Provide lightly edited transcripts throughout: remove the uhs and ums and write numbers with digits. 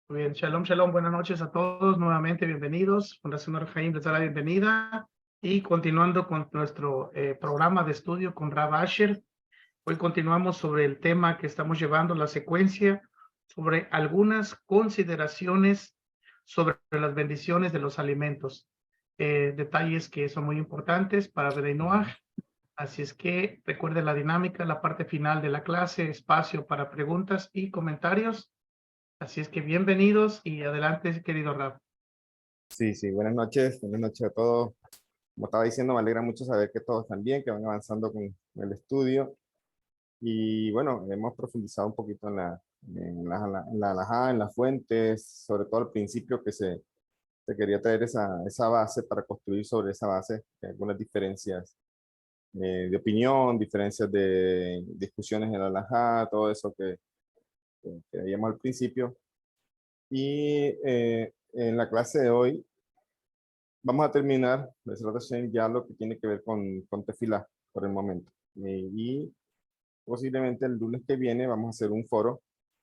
Muy bien, shalom, shalom, buenas noches a todos, nuevamente bienvenidos. Fundación Orjaim les da la bienvenida y continuando con nuestro programa de estudio con Rav Asher. Hoy continuamos sobre el tema que estamos llevando, la secuencia, sobre algunas consideraciones sobre las bendiciones de los alimentos. Detalles que son muy importantes para Bnei Noach. Así es que recuerde la dinámica, la parte final de la clase, espacio para preguntas y comentarios. Así es que bienvenidos y adelante, querido Rab. Sí, buenas noches a todos. Como estaba diciendo, me alegra mucho saber que todos están bien, que van avanzando con el estudio. Y bueno, hemos profundizado un poquito en la halajá, en las fuentes, sobre todo al principio que se quería traer esa base para construir sobre esa base algunas diferencias de opinión, diferencias de discusiones en la halajá, todo eso que veíamos al principio. Y en la clase de hoy vamos a terminar, Besrat Hashem, ya lo que tiene que ver con Tefilá por el momento. Y posiblemente el lunes que viene vamos a hacer un foro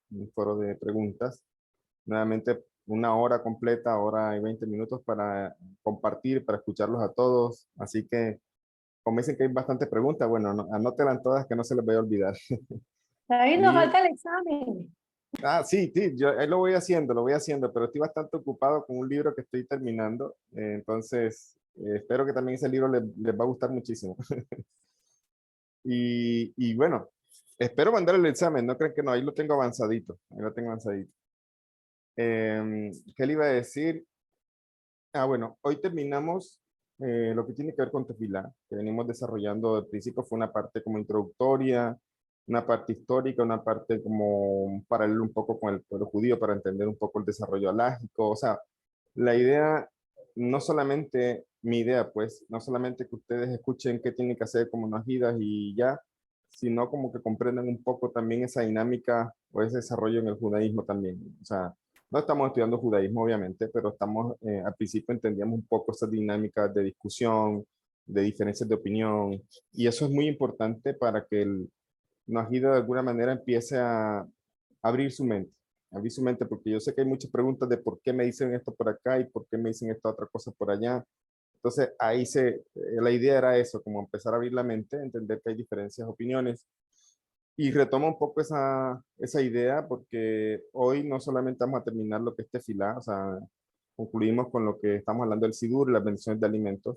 de preguntas. Nuevamente una hora completa, hora y 20 minutos para compartir, para escucharlos a todos. Así que, como dicen que hay bastantes preguntas, bueno, anótenlas todas que no se les vaya a olvidar. Ahí nos Y, falta el examen. sí, yo ahí lo voy haciendo, pero estoy bastante ocupado con un libro que estoy terminando. Entonces, espero que también ese libro les va a gustar muchísimo. Y bueno, espero mandar el examen, no creen que no, ahí lo tengo avanzadito, ahí lo tengo avanzadito. ¿Qué le iba a decir? Bueno, hoy terminamos lo que tiene que ver con Tefilá, que venimos desarrollando al principio fue una parte como introductoria, una parte histórica, una parte como un paralelo un poco con el pueblo judío para entender un poco el desarrollo alágico. O sea, la idea, no solamente mi idea, pues, no solamente que ustedes escuchen qué tienen que hacer como najidas y ya, sino como que comprendan un poco también esa dinámica o ese desarrollo en el judaísmo también. O sea, no estamos estudiando judaísmo, obviamente, pero estamos, al principio entendíamos un poco esas dinámicas de discusión, de diferencias de opinión, y eso es muy importante para que el Najida de alguna manera empiece a abrir su mente, porque yo sé que hay muchas preguntas de por qué me dicen esto por acá y por qué me dicen esta otra cosa por allá. Entonces, la idea era eso, como empezar a abrir la mente, entender que hay diferencias de opiniones y retoma un poco esa idea porque hoy no solamente vamos a terminar lo que es tefilá, o sea, concluimos con lo que estamos hablando del sidur, las bendiciones de alimentos,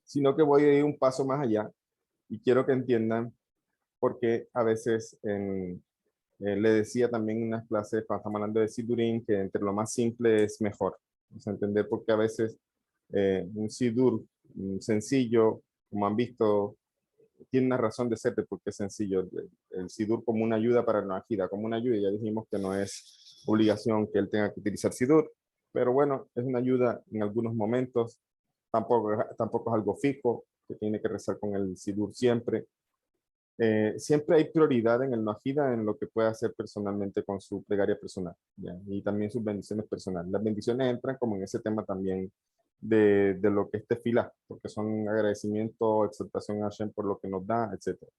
sino que voy a ir un paso más allá y quiero que entiendan porque a veces le decía también en unas clases cuando estamos hablando de sidurín que entre lo más simple es mejor. O sea, entender por qué a veces un sidur sencillo, como han visto, tiene una razón de ser de por qué es sencillo. El Sidur como una ayuda para la Najida, como una ayuda. Ya dijimos que no es obligación que él tenga que utilizar Sidur, pero bueno, es una ayuda en algunos momentos. Tampoco es algo fijo, que tiene que rezar con el Sidur siempre. Siempre hay prioridad en el Najida en lo que puede hacer personalmente con su plegaria personal, ¿ya? Y también sus bendiciones personales. Las bendiciones entran como en ese tema también de lo que es tefilá, porque son agradecimiento, exaltación a Hashem por lo que nos da, etcétera.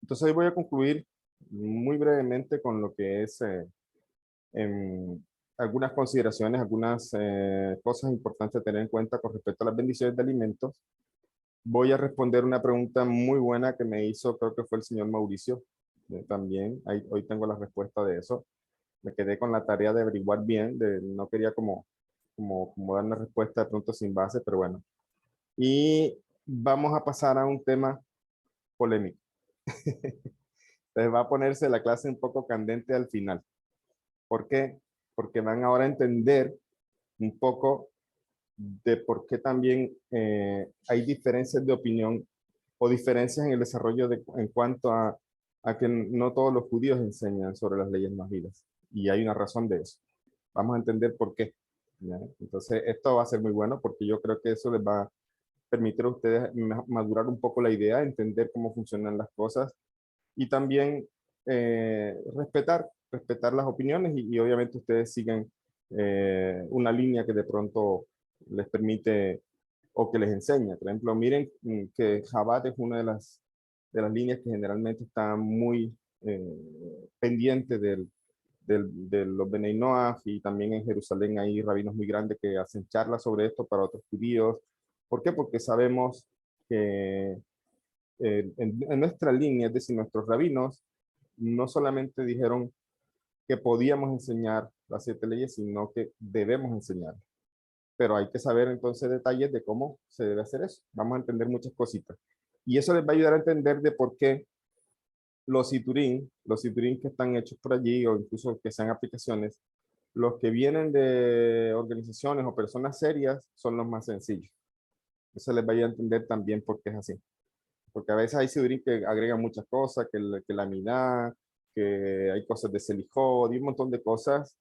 Entonces hoy voy a concluir muy brevemente con lo que es em, algunas consideraciones, algunas cosas importantes a tener en cuenta con respecto a las bendiciones de alimentos. Voy a responder una pregunta muy buena que me hizo, creo que fue el señor Mauricio, también. Hoy tengo la respuesta de eso. Me quedé con la tarea de averiguar bien, no quería como dar una respuesta de pronto sin base, pero bueno. Y vamos a pasar a un tema polémico. Entonces va a ponerse la clase un poco candente al final. ¿Por qué? Porque van ahora a entender un poco de por qué también hay diferencias de opinión o diferencias en el desarrollo en cuanto a que no todos los judíos enseñan sobre las leyes mágicas. Y hay una razón de eso. Vamos a entender por qué, ¿ya? Entonces, esto va a ser muy bueno porque yo creo que eso les va a permitir a ustedes madurar un poco la idea, entender cómo funcionan las cosas y también respetar las opiniones y obviamente ustedes siguen una línea que de pronto les permite o que les enseña. Por ejemplo, miren que Jabat es una de las líneas que generalmente está muy pendiente de los Bnei Noach, y también en Jerusalén hay rabinos muy grandes que hacen charlas sobre esto para otros judíos. ¿Por qué? Porque sabemos que en nuestra línea, es decir, nuestros rabinos, no solamente dijeron que podíamos enseñar las 7 leyes, sino que debemos enseñar. Pero hay que saber entonces detalles de cómo se debe hacer eso. Vamos a entender muchas cositas. Y eso les va a ayudar a entender de por qué los Iturín que están hechos por allí, o incluso que sean aplicaciones, los que vienen de organizaciones o personas serias son los más sencillos. Eso les va a entender también por qué es así. Porque a veces hay Sidurín que agregan muchas cosas, que la mina, que hay cosas de Selijot y un montón de cosas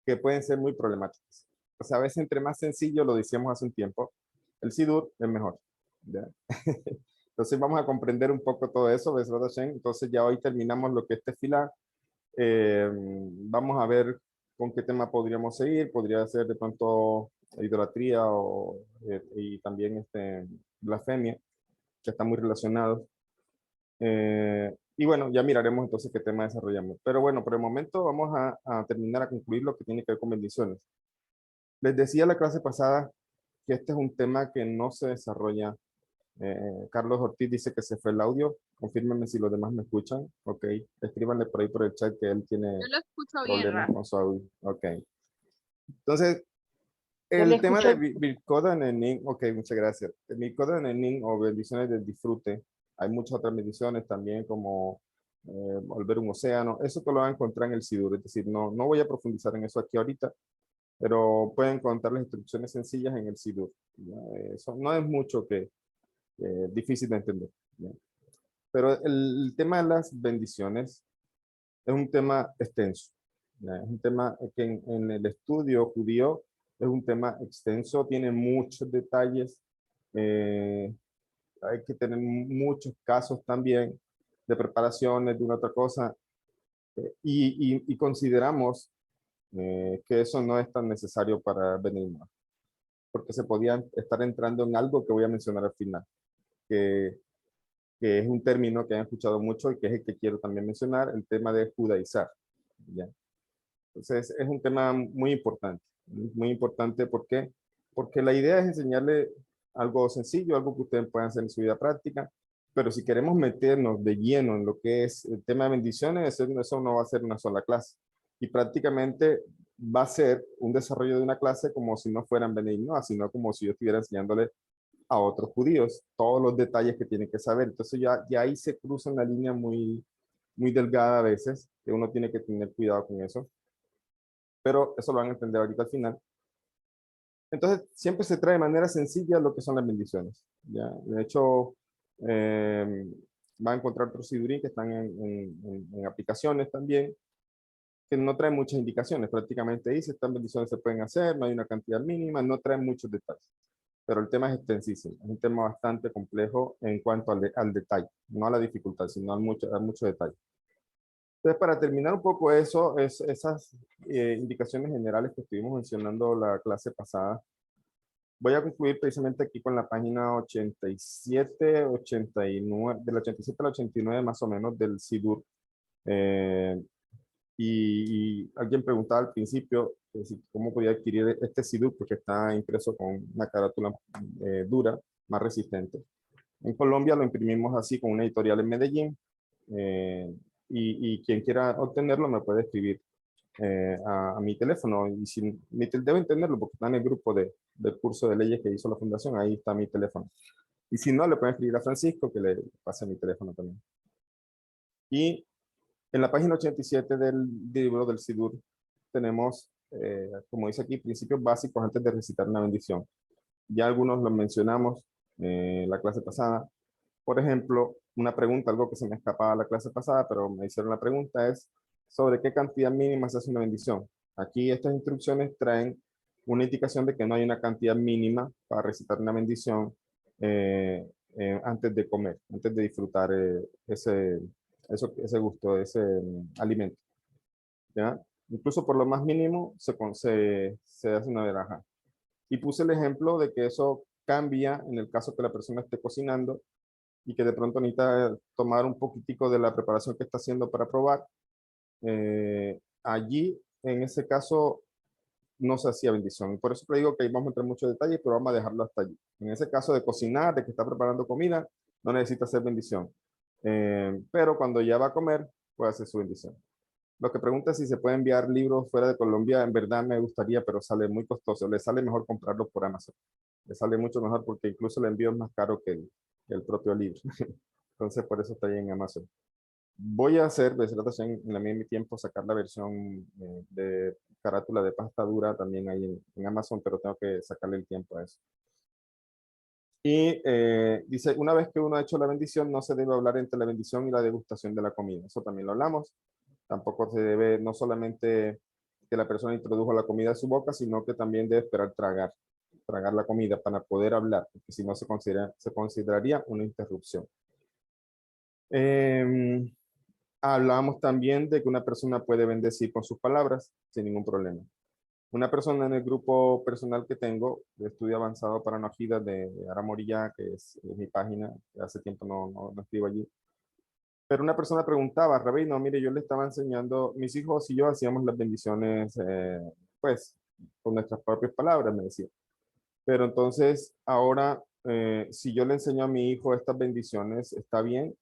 que pueden ser muy problemáticas. O sea, a veces entre más sencillo, lo decíamos hace un tiempo, el Sidur es mejor. ¿Ya? Entonces vamos a comprender un poco todo eso, Besrat Hashem. Entonces ya hoy terminamos lo que es Tefilá. Vamos a ver con qué tema podríamos seguir. Podría ser de pronto idolatría y también blasfemia, que están muy relacionados. Y bueno, ya miraremos entonces qué tema desarrollamos. Pero bueno, por el momento vamos a terminar a concluir lo que tiene que ver con bendiciones. Les decía la clase pasada que este es un tema que no se desarrolla. Carlos Ortiz dice que se fue el audio. Confírmenme si los demás me escuchan. Ok, escríbanle por ahí por el chat que él tiene Yo lo escucho bien, problemas Ra. con su audio. Ok. Entonces, Yo le el tema escucho. de Birkoda Nenin, ok, muchas gracias. El Birkoda Nenin o bendiciones del disfrute, hay muchas otras bendiciones también como volver un océano, eso te lo van a encontrar en el Sidur, es decir, no voy a profundizar en eso aquí ahorita, pero pueden encontrar las instrucciones sencillas en el Sidur. Eso no es mucho difícil de entender. ¿Ya? Pero el tema de las bendiciones es un tema extenso. ¿Ya? Es un tema que en el estudio judío es un tema extenso, tiene muchos detalles, hay que tener muchos casos también de preparaciones de una otra cosa, y consideramos que eso no es tan necesario para Benigno, porque se podía estar entrando en algo que voy a mencionar al final, que, que es un término que han escuchado mucho y que es el que quiero también mencionar, el tema de judaizar. ¿Ya? Entonces es un tema muy importante. ¿Por qué? Porque la idea es enseñarle algo sencillo, algo que ustedes puedan hacer en su vida práctica, pero si queremos meternos de lleno en lo que es el tema de bendiciones, eso no va a ser una sola clase. Y prácticamente va a ser un desarrollo de una clase como si no fueran benignos, sino como si yo estuviera enseñándole a otros judíos todos los detalles que tienen que saber. Entonces ya ahí se cruza una línea muy delgada a veces, que uno tiene que tener cuidado con eso. Pero eso lo van a entender ahorita al final. Entonces, siempre se trae de manera sencilla lo que son las bendiciones. ¿Ya? De hecho, va a encontrar otros sidurín que están en aplicaciones también, que no traen muchas indicaciones. Prácticamente dice, estas bendiciones se pueden hacer, no hay una cantidad mínima, no traen muchos detalles. Pero el tema es extensísimo, es un tema bastante complejo en cuanto al detalle, no a la dificultad, sino a mucho detalle. Entonces, para terminar un poco eso, esas indicaciones generales que estuvimos mencionando la clase pasada, voy a concluir precisamente aquí con la página 87, 89, del 87 al 89 más o menos del Sidur. Y alguien preguntaba al principio cómo podía adquirir este Sidur, porque está impreso con una carátula dura, más resistente. En Colombia lo imprimimos así con una editorial en Medellín. Y quien quiera obtenerlo me puede escribir a mi teléfono. Y si deben tenerlo porque está en el grupo del curso de leyes que hizo la fundación, ahí está mi teléfono. Y si no, le pueden escribir a Francisco que le pase mi teléfono también. Y en la página 87 del libro del Sidur tenemos, como dice aquí, principios básicos antes de recitar una bendición. Ya algunos los mencionamos en la clase pasada. Por ejemplo, una pregunta, algo que se me escapaba la clase pasada, pero me hicieron la pregunta, es sobre qué cantidad mínima se hace una bendición. Aquí estas instrucciones traen una indicación de que no hay una cantidad mínima para recitar una bendición antes de comer, antes de disfrutar ese gusto, ese alimento. ¿Ya? Incluso por lo más mínimo se hace una veraja. Y puse el ejemplo de que eso cambia en el caso que la persona esté cocinando y que de pronto necesita tomar un poquitico de la preparación que está haciendo para probar. allí, en ese caso, no se hacía bendición. Y por eso le digo que vamos a entrar en muchos detalles, pero vamos a dejarlo hasta allí. En ese caso de cocinar, de que está preparando comida, no necesita hacer bendición. Pero cuando ya va a comer, puede hacer su bendición. Lo que pregunta es si se puede enviar libros fuera de Colombia. En verdad me gustaría, pero sale muy costoso. Le sale mejor comprarlo por Amazon. Le sale mucho mejor porque incluso el envío es más caro que el propio libro. Entonces, por eso está ahí en Amazon. Voy a hacer, en mi tiempo, sacar la versión de carátula de pasta dura también ahí en Amazon, pero tengo que sacarle el tiempo a eso. Y dice, una vez que uno ha hecho la bendición, no se debe hablar entre la bendición y la degustación de la comida. Eso también lo hablamos. Tampoco se debe, no solamente que la persona introdujo la comida a su boca, sino que también debe esperar tragar la comida para poder hablar, porque si no se consideraría una interrupción. Hablamos también de que una persona puede bendecir con sus palabras sin ningún problema. Una persona en el grupo personal que tengo, de estudio avanzado para Nojidas de Aramorilla, que es mi página, que hace tiempo no escribo allí. Pero una persona preguntaba, Rabino, mire, yo le estaba enseñando, mis hijos y yo hacíamos las bendiciones, pues, con nuestras propias palabras, me decía. Pero entonces, ahora, si yo le enseño a mi hijo estas bendiciones, ¿está bien?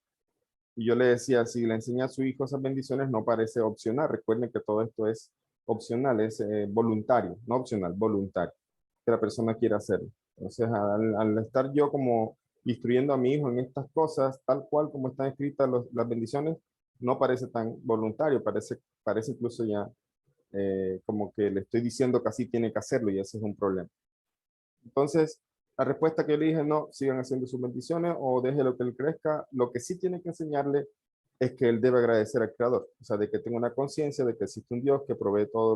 Y yo le decía, si le enseña a su hijo esas bendiciones, no parece opcional. Recuerden que todo esto es opcional, es voluntario, no opcional, voluntario, que la persona quiera hacerlo. Entonces, al estar yo como instruyendo a mi hijo en estas cosas, tal cual como están escritas las bendiciones, no parece tan voluntario, parece incluso ya como que le estoy diciendo que así tiene que hacerlo y ese es un problema. Entonces, la respuesta que yo le dije, no, sigan haciendo sus bendiciones o déjelo que él crezca. Lo que sí tiene que enseñarle es que él debe agradecer al Creador. O sea, de que tenga una conciencia de que existe un Dios que provee todo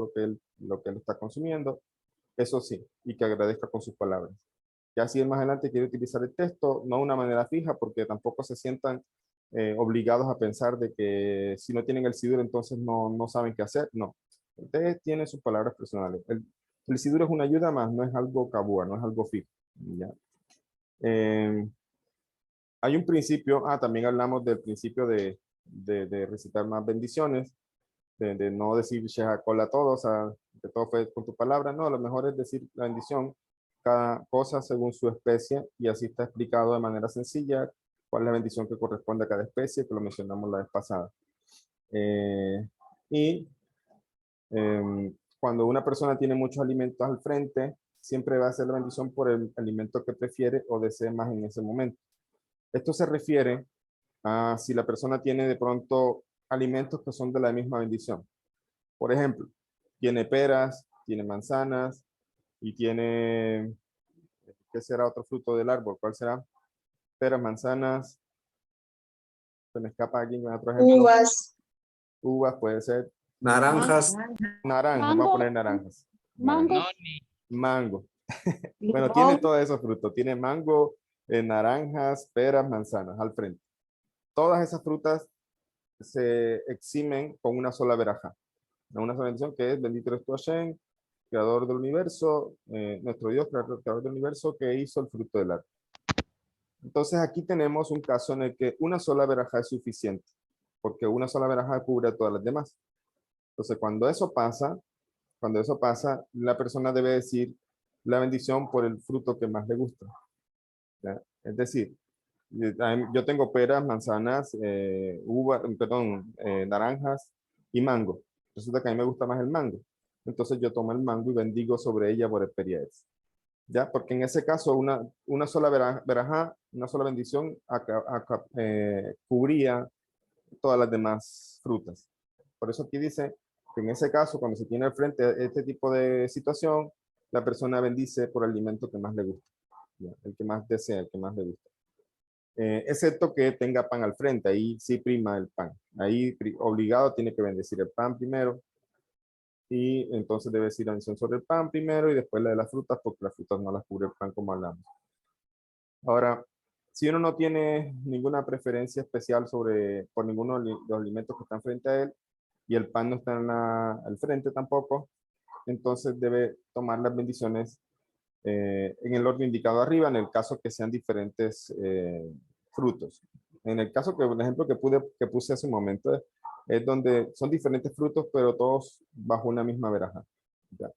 lo que él está consumiendo. Eso sí, y que agradezca con sus palabras. Ya si él más adelante quiere utilizar el texto, no de una manera fija, porque tampoco se sientan obligados a pensar de que si no tienen el sidur, entonces no saben qué hacer. No, ustedes tienen sus palabras personales. El sidur es una ayuda más, no es algo cabúa, no es algo fijo. ¿Ya? Hay un principio, también hablamos del principio de recitar más bendiciones, de no decir Shehakol a todos, que todo fue con tu palabra. No, lo mejor es decir la bendición, cada cosa según su especie, y así está explicado de manera sencilla cuál es la bendición que corresponde a cada especie, que lo mencionamos la vez pasada. Y cuando una persona tiene muchos alimentos al frente, siempre va a hacer la bendición por el alimento que prefiere o desee más en ese momento. Esto se refiere a si la persona tiene de pronto alimentos que son de la misma bendición. Por ejemplo, tiene peras, tiene manzanas y tiene, ¿qué será otro fruto del árbol? ¿Cuál será? Peras, manzanas, se me escapa aquí con otro ejemplo. Uvas. Uvas puede ser. Naranjas. Naranjas, vamos a poner naranjas. Mango. Mango. Bueno, tiene todos esos frutos. Tiene mango, naranjas, peras, manzanas al frente. Todas esas frutas se eximen con una sola verajá. Una sola bendición que es bendito eres tú Hashem, creador del universo, nuestro Dios, creador del universo, que hizo el fruto del árbol. Entonces aquí tenemos un caso en el que una sola verajá es suficiente, porque una sola verajá cubre a todas las demás. Entonces cuando eso pasa, la persona debe decir la bendición por el fruto que más le gusta. ¿Ya? Es decir, yo tengo peras, manzanas, naranjas y mango. Resulta que a mí me gusta más el mango. Entonces yo tomo el mango y bendigo sobre ella por experiencia. ¿Ya? Porque en ese caso una sola verajá, una sola bendición cubría todas las demás frutas. Por eso aquí dice que en ese caso, cuando se tiene al frente este tipo de situación, la persona bendice por el alimento que más le gusta. ¿Ya? El que más desea, el que más le gusta. Excepto que tenga pan al frente, ahí sí prima el pan. Ahí obligado tiene que bendecir el pan primero. Y entonces debe decir la bendición sobre el pan primero y después la de las frutas, porque las frutas no las cubre el pan como hablamos. Ahora, si uno no tiene ninguna preferencia especial por ninguno de los alimentos que están frente a él y el pan no está al frente tampoco, entonces debe tomar las bendiciones en el orden indicado arriba, en el caso que sean diferentes frutos. En el caso que, por ejemplo, que puse hace un momento, es donde son diferentes frutos, pero todos bajo una misma veraja. ¿Ya?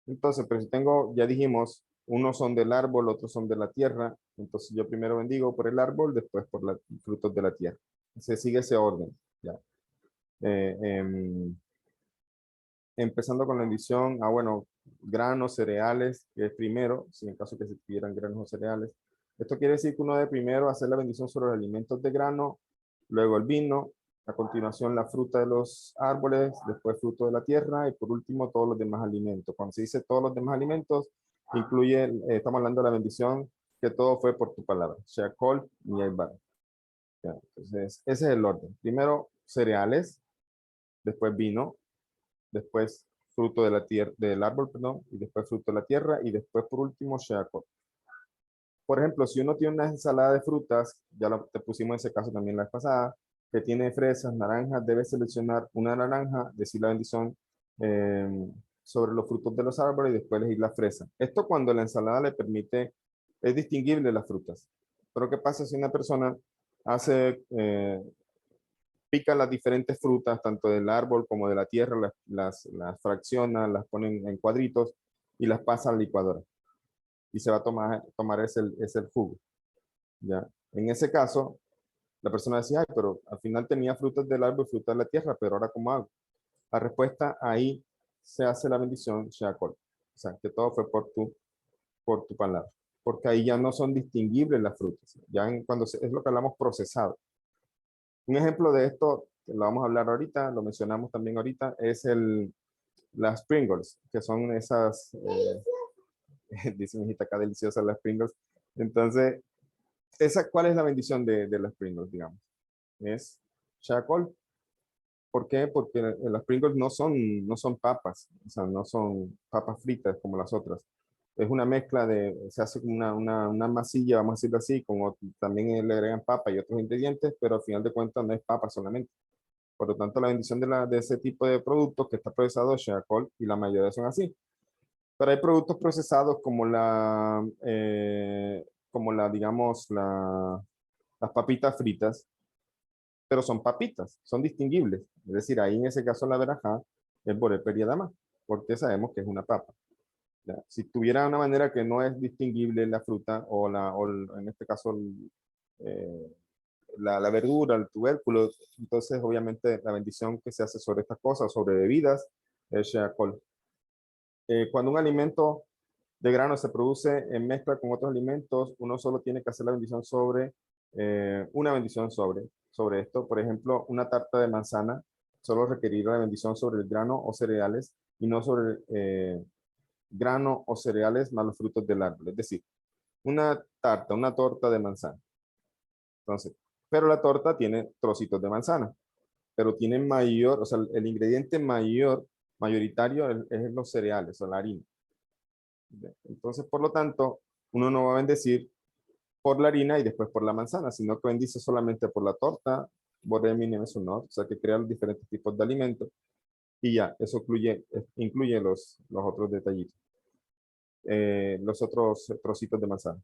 Entonces, pero si tengo, ya dijimos, unos son del árbol, otros son de la tierra. Entonces yo primero bendigo por el árbol, después por los frutos de la tierra. Se sigue ese orden. ¿Ya? Eh, em, Empezando con la bendición, bueno, granos, cereales, que es primero, si en caso que se tuvieran granos o cereales. Esto quiere decir que uno debe primero hacer la bendición sobre los alimentos de grano, luego el vino, a continuación la fruta de los árboles, después fruto de la tierra y por último todos los demás alimentos. Cuando se dice todos los demás alimentos, incluye, estamos hablando de la bendición, que todo fue por tu palabra. Sheakol y Aibar. Entonces, ese es el orden. Primero cereales, después vino, después fruto de la tierra, del árbol, perdón, y después fruto de la tierra, y después por último sheakot. Por ejemplo, si uno tiene una ensalada de frutas, ya te pusimos ese caso también la vez pasada, que tiene fresas, naranjas, debe seleccionar una naranja, decir la bendición sobre los frutos de los árboles y después elegir la fresa. Esto cuando la ensalada le permite, es distinguible las frutas. Pero ¿qué pasa si una persona hace pica las diferentes frutas, tanto del árbol como de la tierra, las fracciona, las pone en cuadritos y las pasa a la licuadora? Y se va a tomar ese el jugo? ¿Ya? En ese caso, la persona decía, ay, pero al final tenía frutas del árbol y frutas de la tierra, pero ahora ¿cómo hago? La respuesta, ahí se hace la bendición Sheakol. O sea, que todo fue por tu palabra. Porque ahí ya no son distinguibles las frutas. Ya es lo que hablamos procesado. Un ejemplo de esto, que lo vamos a hablar ahorita, lo mencionamos también ahorita, es las Pringles, que son esas, dice mi hijita acá, deliciosas las Pringles. Entonces, ¿cuál es la bendición de las Pringles, digamos? Es Sheakol. ¿Por qué? Porque las Pringles no son papas, o sea, no son papas fritas como las otras. Es una mezcla se hace como una masilla, vamos a decirlo así, también le agregan papa y otros ingredientes, pero al final de cuentas no es papa solamente. Por lo tanto, la bendición de ese tipo de productos que está procesado es Sheakol y la mayoría son así. Pero hay productos procesados digamos, las papitas fritas, pero son papitas, son distinguibles. Es decir, ahí en ese caso la verajá es Boré Periadama, porque sabemos que es una papa. ¿Ya? Si tuviera una manera que no es distinguible la fruta en este caso eh, la verdura, el tubérculo, entonces obviamente la bendición que se hace sobre estas cosas, sobre bebidas, es Sheakol. Cuando un alimento de grano se produce en mezcla con otros alimentos, uno solo tiene que hacer la bendición una bendición sobre esto. Por ejemplo, una tarta de manzana solo requerirá la bendición sobre el grano o cereales y no sobre grano o cereales más los frutos del árbol. Es decir, una torta de manzana. Entonces, pero la torta tiene trocitos de manzana, pero tiene o sea, el ingrediente mayoritario es los cereales o la harina. Entonces, por lo tanto, uno no va a bendecir por la harina y después por la manzana, sino que bendice solamente por la torta, o sea, que crea los diferentes tipos de alimentos y ya, eso incluye los otros detallitos, los otros trocitos de manzana.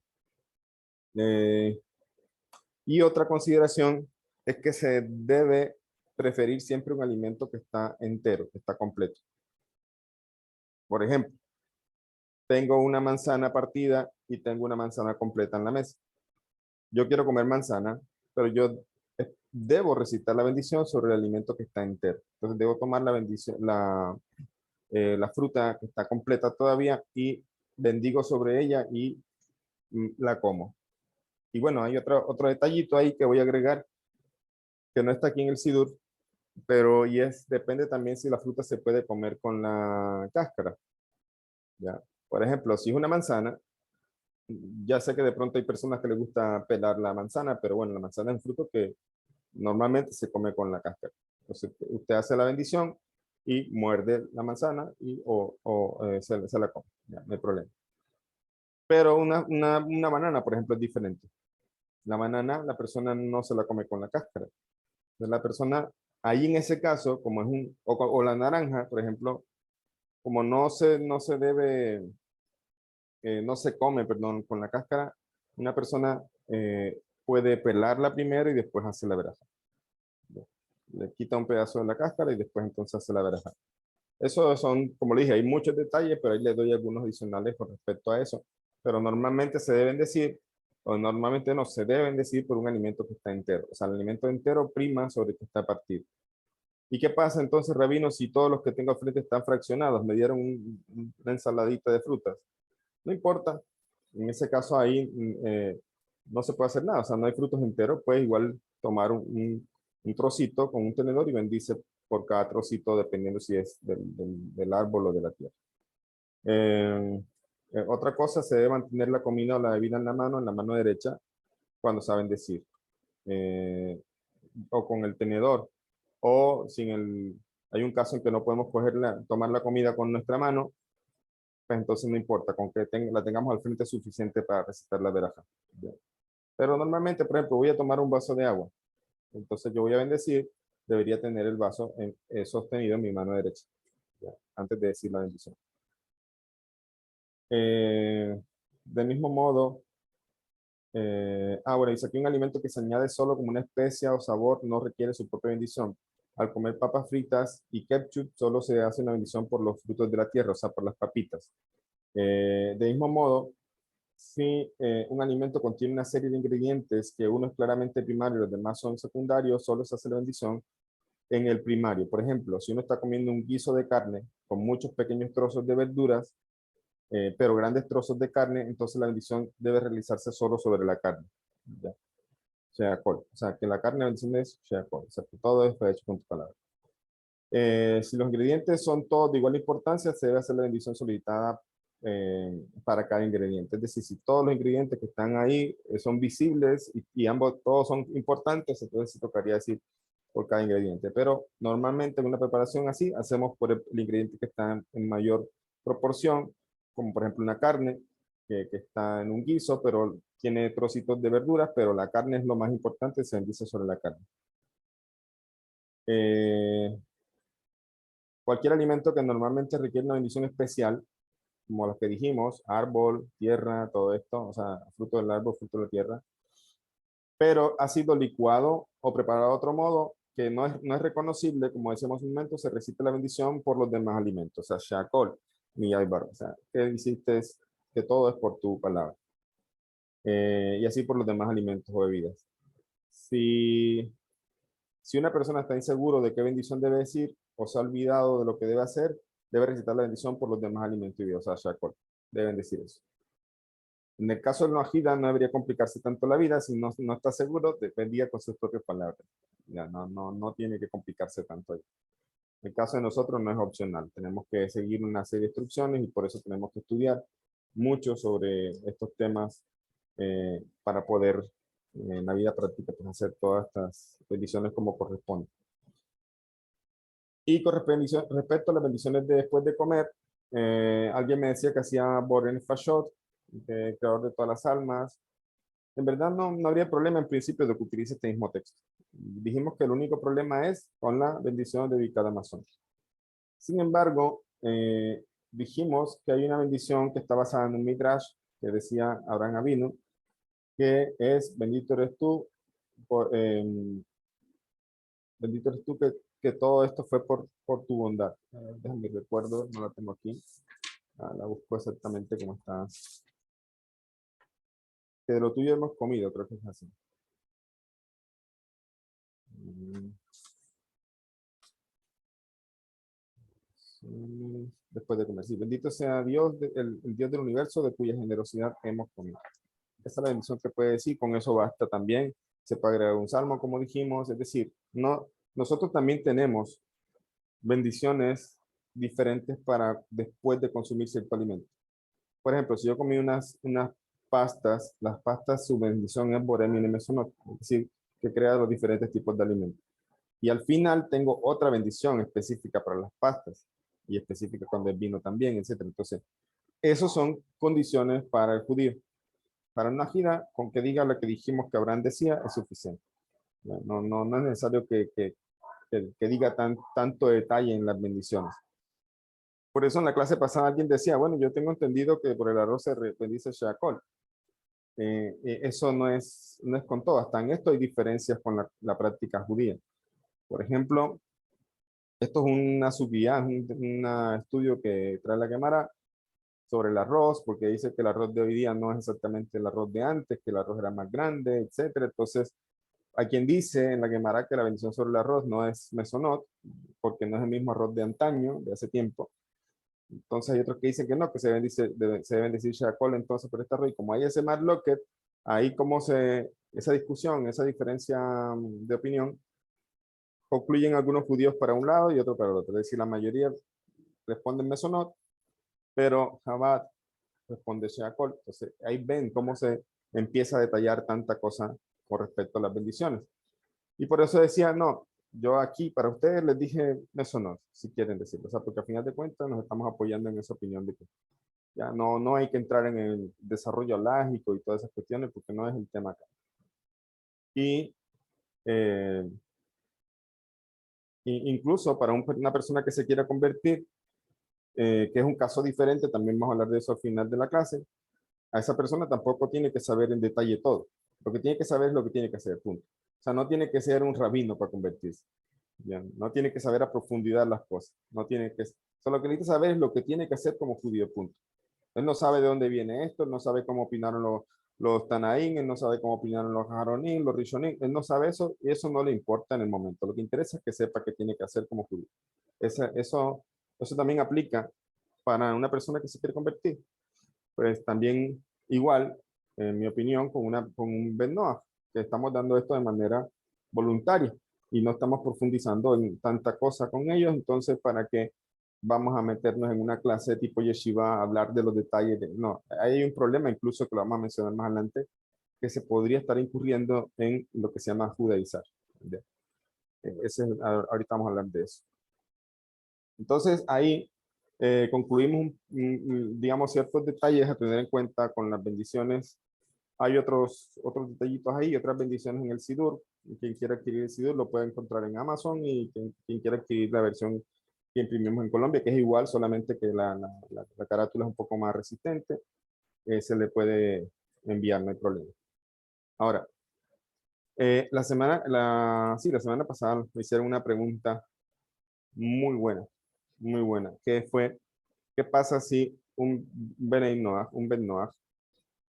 Y otra consideración es que se debe preferir siempre un alimento que está entero, que está completo. Por ejemplo, tengo una manzana partida y tengo una manzana completa en la mesa. Yo quiero comer manzana, pero yo debo recitar la bendición sobre el alimento que está entero. Entonces debo tomar la bendición, la fruta que está completa todavía y bendigo sobre ella y la como. Y bueno, hay otro detallito ahí que voy a agregar que no está aquí en el Sidur, pero depende también si la fruta se puede comer con la cáscara. ¿Ya? Por ejemplo, si es una manzana, ya sé que de pronto hay personas que les gusta pelar la manzana, pero bueno, la manzana es un fruto que normalmente se come con la cáscara. Entonces, usted hace la bendición y muerde la manzana se la come. Ya, no hay problema. Pero una banana, por ejemplo, es diferente. La banana, la persona no se la come con la cáscara. Entonces, la persona, ahí en ese caso, como es o la naranja, por ejemplo, como no se come, perdón, con la cáscara, una persona puede pelarla primero y después hacer la veraja. le quita un pedazo de la cáscara y después entonces hace la verajá. Eso son, como le dije, hay muchos detalles, pero ahí le doy algunos adicionales con respecto a eso. Pero normalmente se deben decir, o normalmente no, se deben decir por un alimento que está entero. O sea, el alimento entero prima sobre el que está partido. ¿Y qué pasa entonces, Rabino, si todos los que tengo al frente están fraccionados? Me dieron una ensaladita de frutas. No importa. En ese caso ahí no se puede hacer nada. O sea, no hay frutos enteros. Puedes igual tomar un trocito con un tenedor y bendice por cada trocito dependiendo si es del árbol o de la tierra. Otra cosa, se debe mantener la comida o la bebida en la mano derecha, cuando saben decir. O con el tenedor. O sin el... Hay un caso en que no podemos tomar la comida con nuestra mano, pues entonces no importa, con que la tengamos al frente es suficiente para recitar la verajá. Pero normalmente, por ejemplo, voy a tomar un vaso de agua. Entonces yo voy a bendecir, debería tener el vaso sostenido en mi mano derecha, ¿ya? Antes de decir la bendición. Del mismo modo, bueno, dice aquí un alimento que se añade solo como una especia o sabor no requiere su propia bendición. Al comer papas fritas y ketchup solo se hace una bendición por los frutos de la tierra, o sea, por las papitas. De mismo modo, si un alimento contiene una serie de ingredientes que uno es claramente primario y los demás son secundarios, solo se hace la bendición en el primario. Por ejemplo, si uno está comiendo un guiso de carne con muchos pequeños trozos de verduras, pero grandes trozos de carne, entonces la bendición debe realizarse solo sobre la carne. ¿Ya? Sheakol. O sea, que la carne, la bendición es Sheakol. O sea, que todo esto hecho con tu palabra. Si los ingredientes son todos de igual importancia, se debe hacer la bendición solicitada para cada ingrediente. Es decir, si todos los ingredientes que están ahí son visibles y ambos, todos son importantes, entonces se tocaría decir por cada ingrediente. Pero normalmente en una preparación así, hacemos por el ingrediente que está en mayor proporción, como por ejemplo una carne que está en un guiso, pero tiene trocitos de verduras, pero la carne es lo más importante, se bendice sobre la carne. Cualquier alimento que normalmente requiere una bendición especial, como los que dijimos, árbol, tierra, todo esto, o sea, fruto del árbol, fruto de la tierra, pero ha sido licuado o preparado de otro modo que no es reconocible, como decíamos un momento, se recita la bendición por los demás alimentos, o sea, shakol, mi aybar, o sea, que hiciste que todo es por tu palabra. Y así por los demás alimentos o bebidas. Si una persona está inseguro de qué bendición debe decir o se ha olvidado de lo que debe hacer, debe recitar la bendición por los demás alimentos y bebidas, o sea, shakol. Deben decir eso. En el caso del no ajida, no debería complicarse tanto la vida. Si no está seguro, bendiga con sus propias palabras. Ya, no tiene que complicarse tanto ahí. En el caso de nosotros no es opcional. Tenemos que seguir una serie de instrucciones y por eso tenemos que estudiar mucho sobre estos temas para poder en la vida práctica pues, hacer todas estas bendiciones como corresponde. Y con respecto a las bendiciones de después de comer, alguien me decía que hacía Boren Fashot, creador de todas las almas. En verdad no habría problema en principio de que utilice este mismo texto. Dijimos que el único problema es con la bendición de Vikad Amazon. Sin embargo, dijimos que hay una bendición que está basada en un Midrash que decía Abraham Avinu, que es bendito eres tú, bendito eres tú que todo esto fue por tu bondad. Déjame recuerdo, no la tengo aquí. La busco exactamente como está. Que de lo tuyo hemos comido, creo que es así. Después de comer. Sí, bendito sea Dios, el Dios del universo, de cuya generosidad hemos comido. Esa es la bendición que puede decir, con eso basta también. Se puede agregar un salmo, como dijimos, es decir, nosotros también tenemos bendiciones diferentes para después de consumir cierto alimento. Por ejemplo, si yo comí unas pastas, las pastas, su bendición es Borem y Nemesonot, es decir, que crea los diferentes tipos de alimentos. Y al final tengo otra bendición específica para las pastas y específica cuando el vino también, etc. Entonces, esos son condiciones para el judío. Para una gira, con que diga lo que dijimos que Abraham decía, es suficiente. No es necesario que diga tanto detalle en las bendiciones. Por eso en la clase pasada alguien decía, bueno, yo tengo entendido que por el arroz se bendice Sheakol. Eso no es con todo. Hasta en esto hay diferencias con la práctica judía. Por ejemplo, esto es una subguía, es un estudio que trae la Gemara sobre el arroz, porque dice que el arroz de hoy día no es exactamente el arroz de antes, que el arroz era más grande, etcétera. Entonces, hay quien dice en la Gemara que la bendición sobre el arroz no es mesonot, porque no es el mismo arroz de antaño, de hace tiempo. Entonces hay otros que dicen que no, que se deben decir shakol entonces por este arroz. Y como hay ese marloquet, ahí como esa discusión, esa diferencia de opinión, concluyen algunos judíos para un lado y otros para el otro. Es decir, la mayoría responden mesonot, pero Jabat responde shakol. Entonces ahí ven cómo se empieza a detallar tanta cosa con respecto a las bendiciones. Y por eso decía, no, yo aquí para ustedes les dije mesonot, si quieren decirlo. O sea, porque a final de cuentas nos estamos apoyando en esa opinión de que ya no hay que entrar en el desarrollo lógico y todas esas cuestiones porque no es el tema acá. Y eh, incluso para una persona que se quiera convertir, que es un caso diferente, también vamos a hablar de eso al final de la clase, a esa persona tampoco tiene que saber en detalle todo. Lo que tiene que saber es lo que tiene que hacer, punto. O sea, no tiene que ser un rabino para convertirse. ¿Ya? No tiene que saber a profundidad las cosas. No tiene que, solo lo que necesita saber es lo que tiene que hacer como judío, punto. Él no sabe de dónde viene esto, él no sabe cómo opinaron los Tanaín, él no sabe cómo opinaron los Jaronín, los Rishonín, él no sabe eso y eso no le importa en el momento. Lo que interesa es que sepa qué tiene que hacer como judío. Eso también aplica para una persona que se quiere convertir. Pues también igual, en mi opinión, con un Ben Noach, que estamos dando esto de manera voluntaria y no estamos profundizando en tanta cosa con ellos, entonces, ¿para qué vamos a meternos en una clase tipo yeshiva a hablar de los detalles? No, hay un problema, incluso que lo vamos a mencionar más adelante, que se podría estar incurriendo en lo que se llama judaizar. Ahorita vamos a hablar de eso. Entonces, ahí concluimos, digamos, ciertos detalles a tener en cuenta con las bendiciones. Hay otros detallitos ahí, otras bendiciones en el Sidur. Quien quiera adquirir el Sidur lo puede encontrar en Amazon y quien quiera adquirir la versión que imprimimos en Colombia, que es igual, solamente que la carátula es un poco más resistente, se le puede enviar, no hay problema. Ahora, la semana pasada me hicieron una pregunta muy buena, que fue, ¿qué pasa si un Ben Noach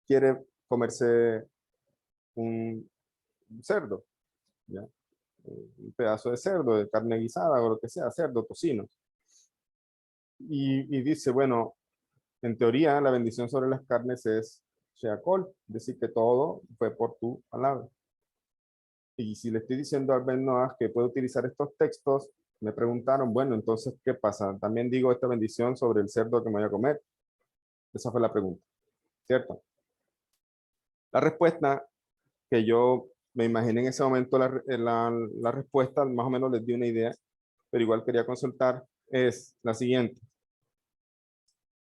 quiere comerse un cerdo, ¿ya? Un pedazo de cerdo, de carne guisada o lo que sea, cerdo, tocino? Y dice, bueno, en teoría la bendición sobre las carnes es Sheakol, decir que todo fue por tu palabra. Y si le estoy diciendo al Ben Noach que puede utilizar estos textos, me preguntaron, bueno, entonces, ¿qué pasa? También digo esta bendición sobre el cerdo que me voy a comer. Esa fue la pregunta, ¿cierto? La respuesta que yo me imaginé en ese momento, la respuesta, más o menos les di una idea, pero igual quería consultar, es la siguiente.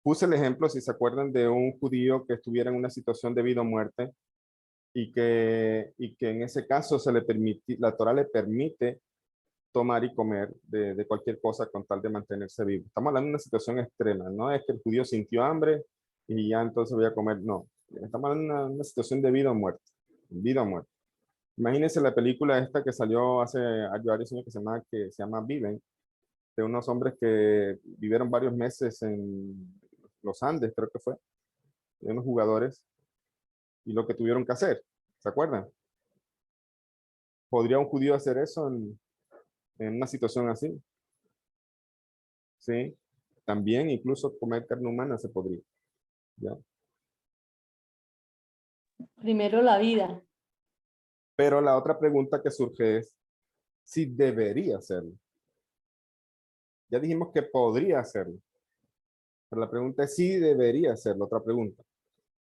Puse el ejemplo, si se acuerdan, de un judío que estuviera en una situación de vida o muerte y que en ese caso la Torah le permite tomar y comer de cualquier cosa con tal de mantenerse vivo. Estamos hablando de una situación extrema, no es que el judío sintió hambre y ya entonces voy a comer, no. Estamos hablando de una situación de vida o muerte. Vida o muerte. Imagínense la película esta que salió hace varios años que se llama Viven, de unos hombres que vivieron varios meses en los Andes, creo que fue, de unos jugadores, y lo que tuvieron que hacer, ¿se acuerdan? ¿Podría un judío hacer eso en una situación así? Sí, también incluso comer carne humana se podría, ¿ya? Primero la vida. Pero la otra pregunta que surge es si debería hacerlo. Ya dijimos que podría hacerlo, pero la pregunta es si debería hacerlo. Otra pregunta.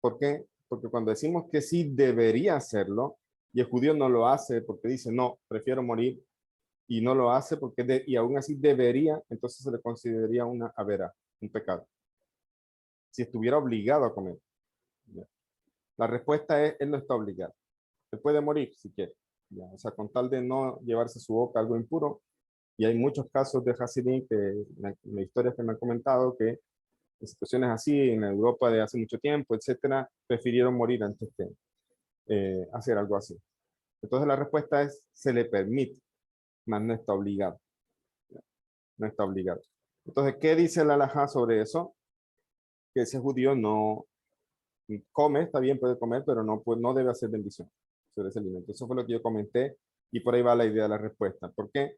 ¿Por qué? Porque cuando decimos que sí debería hacerlo y el judío no lo hace porque dice, no, prefiero morir, y no lo hace y aún así debería, entonces se le consideraría una avera, un pecado. Si estuviera obligado a comer. ¿Ya? La respuesta es, él no está obligado. Él puede morir si quiere. ¿Ya? O sea, con tal de no llevarse a su boca algo impuro. Y hay muchos casos de Hasidim en historias que me han comentado que en situaciones así, en Europa de hace mucho tiempo, etcétera, prefirieron morir antes que hacer algo así. Entonces la respuesta es, se le permite. más no está obligado. No está obligado. Entonces, ¿qué dice el alajá sobre eso? Que ese judío no come, está bien, puede comer, pero no, pues, no debe hacer bendición sobre ese alimento. Eso fue lo que yo comenté y por ahí va la idea de la respuesta. ¿Por qué?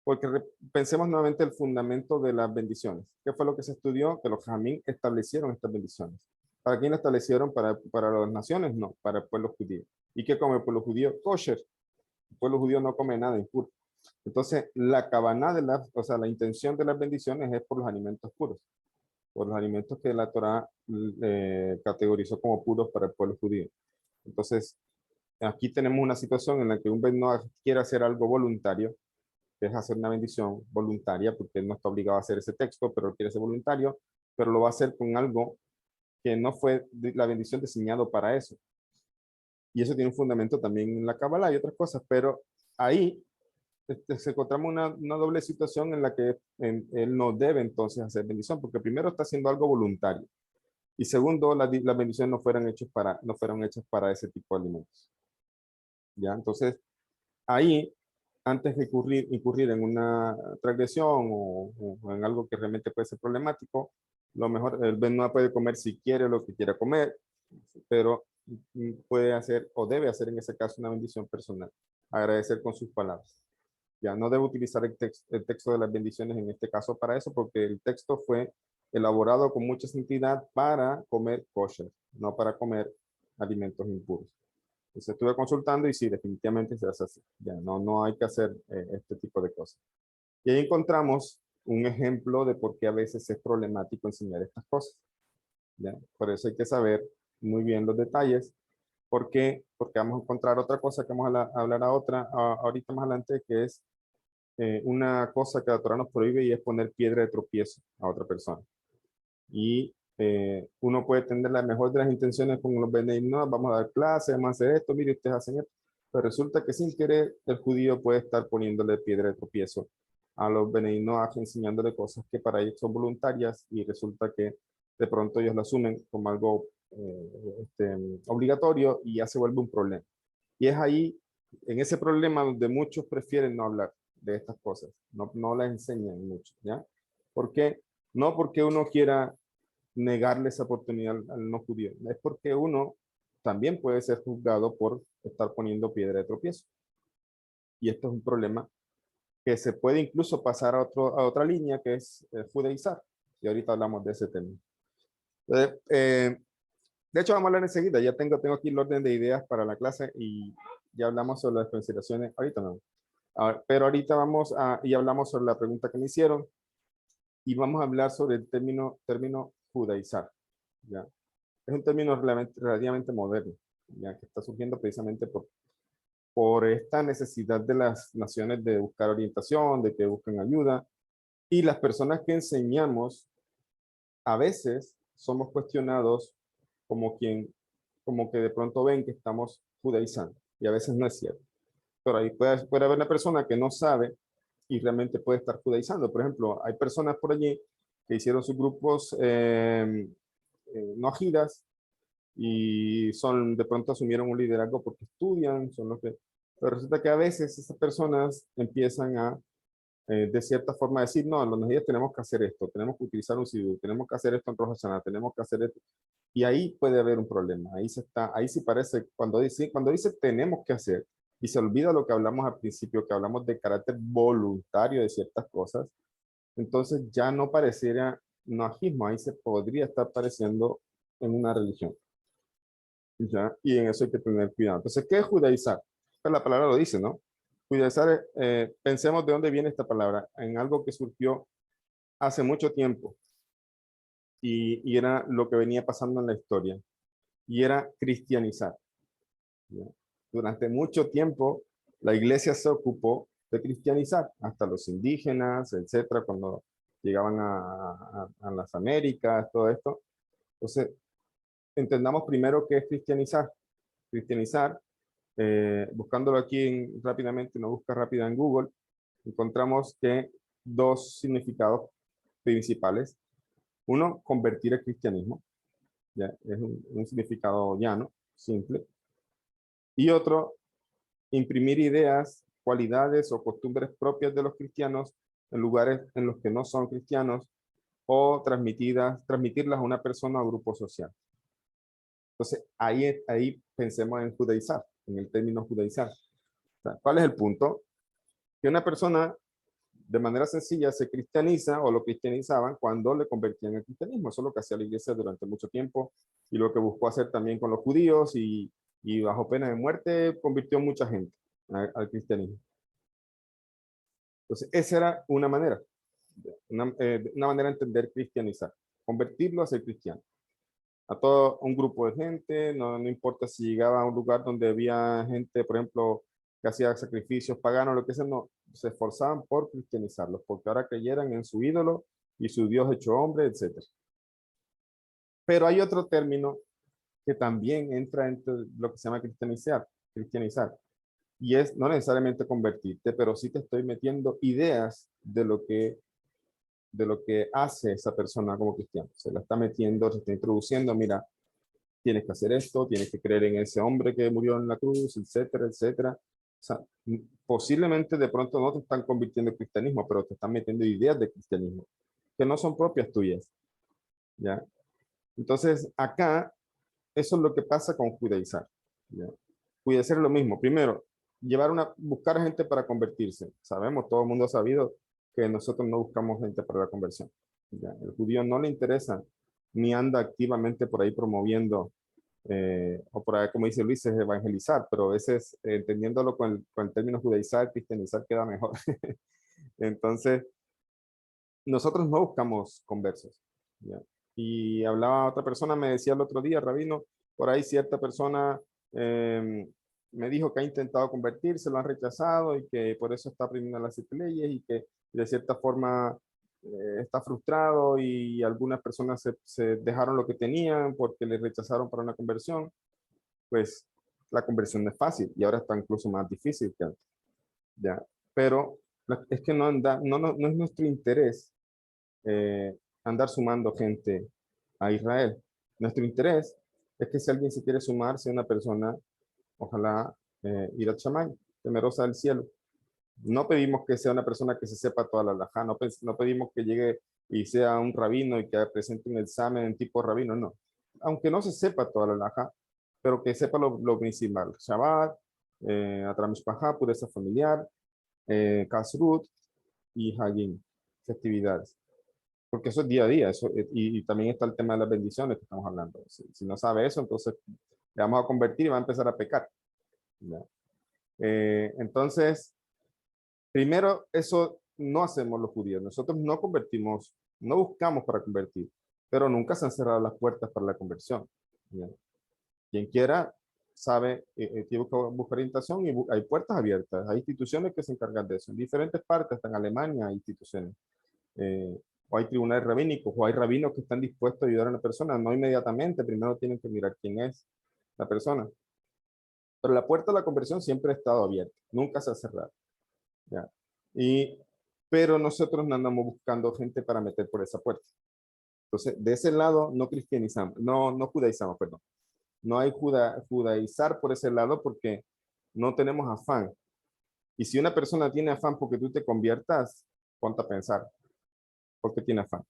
Porque pensemos nuevamente el fundamento de las bendiciones. ¿Qué fue lo que se estudió? Que los jamín establecieron estas bendiciones. ¿Para quién las establecieron? Para las naciones, no, para el pueblo judío. ¿Y qué come el pueblo judío? Kosher. El pueblo judío no come nada impuro. Entonces, la cabana o sea, la intención de las bendiciones es por los alimentos puros, por los alimentos que la Torá categorizó como puros para el pueblo judío. Entonces, aquí tenemos una situación en la que un Ben Noach quiere hacer algo voluntario, que es hacer una bendición voluntaria, porque él no está obligado a hacer ese texto, pero él quiere ser voluntario, pero lo va a hacer con algo que no fue la bendición diseñado para eso. Y eso tiene un fundamento también en la Kabbalah y otras cosas, pero ahí se encontramos una doble situación en la que él no debe entonces hacer bendición, porque primero está haciendo algo voluntario y segundo, las bendiciones no fueron hechas para ese tipo de alimentos. ¿Ya? Entonces, ahí, antes de incurrir en una transgresión o en algo que realmente puede ser problemático, lo mejor, el Ben no puede comer si quiere lo que quiera comer, pero puede hacer o debe hacer en ese caso una bendición personal, agradecer con sus palabras. Ya no debe utilizar el texto de las bendiciones en este caso para eso, porque el texto fue elaborado con mucha santidad para comer kosher, no para comer alimentos impuros. Entonces estuve consultando y sí, definitivamente se hace así. Ya no hay que hacer este tipo de cosas. Y ahí encontramos un ejemplo de por qué a veces es problemático enseñar estas cosas. ¿Ya? Por eso hay que saber muy bien los detalles. ¿Por qué? Porque vamos a encontrar otra cosa que vamos a hablar ahorita más adelante, que es una cosa que la Torah nos prohíbe y es poner piedra de tropiezo a otra persona. Y uno puede tener la mejor de las intenciones con los Bnei Noach, vamos a dar clases, vamos a hacer esto, mire, ustedes hacen esto. Pero resulta que sin querer el judío puede estar poniéndole piedra de tropiezo a los Bnei Noach, enseñándole cosas que para ellos son voluntarias y resulta que de pronto ellos lo asumen como algo obligatorio y ya se vuelve un problema. Y es ahí, en ese problema, donde muchos prefieren no hablar de estas cosas, no las enseñan mucho, ¿ya? ¿Por qué? No porque uno quiera negarle esa oportunidad al no judío, es porque uno también puede ser juzgado por estar poniendo piedra de tropiezo. Y esto es un problema que se puede incluso pasar a otra línea, que es judaizar. Y ahorita hablamos de ese tema. De hecho, vamos a hablar enseguida. Ya tengo aquí el orden de ideas para la clase y ya hablamos sobre las consideraciones. Ahorita no. Pero ahorita y hablamos sobre la pregunta que me hicieron y vamos a hablar sobre el término judaizar. ¿Ya? Es un término relativamente moderno, ya que está surgiendo precisamente por esta necesidad de las naciones de buscar orientación, de que busquen ayuda. Y las personas que enseñamos, a veces somos cuestionados como que de pronto ven que estamos judaizando. Y a veces no es cierto. Pero ahí puede haber una persona que no sabe y realmente puede estar judaizando. Por ejemplo, hay personas por allí que hicieron sus grupos no ajidas y de pronto asumieron un liderazgo porque estudian, pero resulta que a veces esas personas empiezan de cierta forma decir, no, los najidas tenemos que hacer esto, tenemos que utilizar un sidú, tenemos que hacer esto en Rosh Hashanah, tenemos que hacer esto. Y ahí puede haber un problema. Ahí sí parece, cuando dice tenemos que hacer, y se olvida lo que hablamos al principio, que hablamos de carácter voluntario de ciertas cosas, entonces ya no pareciera noajismo, ahí se podría estar pareciendo en una religión. ¿Ya? Y en eso hay que tener cuidado. Entonces, ¿qué es judaizar? Pues la palabra lo dice, ¿no? Judaizar, pensemos de dónde viene esta palabra, en algo que surgió hace mucho tiempo y era lo que venía pasando en la historia, y era cristianizar. ¿Ya? Durante mucho tiempo, la iglesia se ocupó de cristianizar, hasta los indígenas, etcétera, cuando llegaban a las Américas, todo esto. Entonces, entendamos primero qué es cristianizar. Cristianizar, buscándolo aquí rápidamente, uno busca rápida en Google, encontramos que dos significados principales. Uno, convertir el cristianismo, ¿ya? Es un significado llano, simple. Y otro, imprimir ideas cualidades o costumbres propias de los cristianos en lugares en los que no son cristianos o transmitirlas a una persona o grupo social. Entonces, ahí pensemos en judaizar, en el término judaizar. O sea, ¿cuál es el punto? Que una persona de manera sencilla se cristianiza o lo cristianizaban cuando le convertían al cristianismo. Eso es lo que hacía la iglesia durante mucho tiempo y lo que buscó hacer también con los judíos y bajo pena de muerte convirtió mucha gente al cristianismo. Entonces, esa era una manera, una manera de entender cristianizar, convertirlo a ser cristiano. A todo un grupo de gente, no importa si llegaba a un lugar donde había gente, por ejemplo, que hacía sacrificios paganos, lo que sea, no, se esforzaban por cristianizarlos, porque ahora creyeran en su ídolo y su Dios hecho hombre, etc. Pero hay otro término que también entra entre lo que se llama cristianizar, y es no necesariamente convertirte, pero sí te estoy metiendo ideas de lo que hace esa persona como cristiano. Se la está metiendo, se está introduciendo, mira, tienes que hacer esto, tienes que creer en ese hombre que murió en la cruz, etcétera, etcétera. O sea, posiblemente de pronto no te están convirtiendo en cristianismo, pero te están metiendo ideas de cristianismo que no son propias tuyas. ¿Ya? Entonces, acá, eso es lo que pasa con judaizar. ¿Ya? Judaizar es lo mismo. Primero, buscar gente para convertirse. Sabemos, todo el mundo ha sabido que nosotros no buscamos gente para la conversión. ¿Ya? El judío no le interesa ni anda activamente por ahí promoviendo, o por ahí, como dice Luis, es evangelizar, pero a veces entendiéndolo con el término judaizar, cristianizar queda mejor. Entonces, nosotros no buscamos conversos. ¿Ya? Y hablaba otra persona, me decía el otro día, Rabino, por ahí cierta persona me dijo que ha intentado convertirse, lo han rechazado y que por eso está aprendiendo las 7 leyes y que de cierta forma está frustrado y algunas personas se dejaron lo que tenían porque le rechazaron para una conversión. Pues la conversión no es fácil y ahora está incluso más difícil que antes. ¿Ya? Pero es que no es nuestro interés andar sumando gente a Israel. Nuestro interés es que si alguien se quiere sumar, sea una persona, ojalá ir a Chamay, temerosa del cielo. No pedimos que sea una persona que se sepa toda la halajá, no pedimos que llegue y sea un rabino y que presente un examen en tipo rabino, no. Aunque no se sepa toda la halajá, pero que sepa lo principal. Shabbat, Atramish-Pajá, pureza familiar, Kasrut y Hagin, festividades. Porque eso es día a día, y también está el tema de las bendiciones que estamos hablando. Si no sabe eso, entonces le vamos a convertir y va a empezar a pecar. ¿Ya? Entonces, primero, eso no hacemos los judíos. Nosotros no convertimos, no buscamos para convertir, pero nunca se han cerrado las puertas para la conversión. ¿Ya? Quien quiera sabe que busca orientación y hay puertas abiertas. Hay instituciones que se encargan de eso. En diferentes partes, hasta en Alemania hay instituciones. O hay tribunales rabínicos, o hay rabinos que están dispuestos a ayudar a una persona, no inmediatamente, primero tienen que mirar quién es la persona. Pero la puerta de la conversión siempre ha estado abierta, nunca se ha cerrado. ¿Ya? Pero nosotros no andamos buscando gente para meter por esa puerta. Entonces, de ese lado no cristianizamos, no judaizamos, perdón. No hay judaizar por ese lado porque no tenemos afán. Y si una persona tiene afán porque tú te conviertas, ponte a pensar, ¿por qué tiene afán?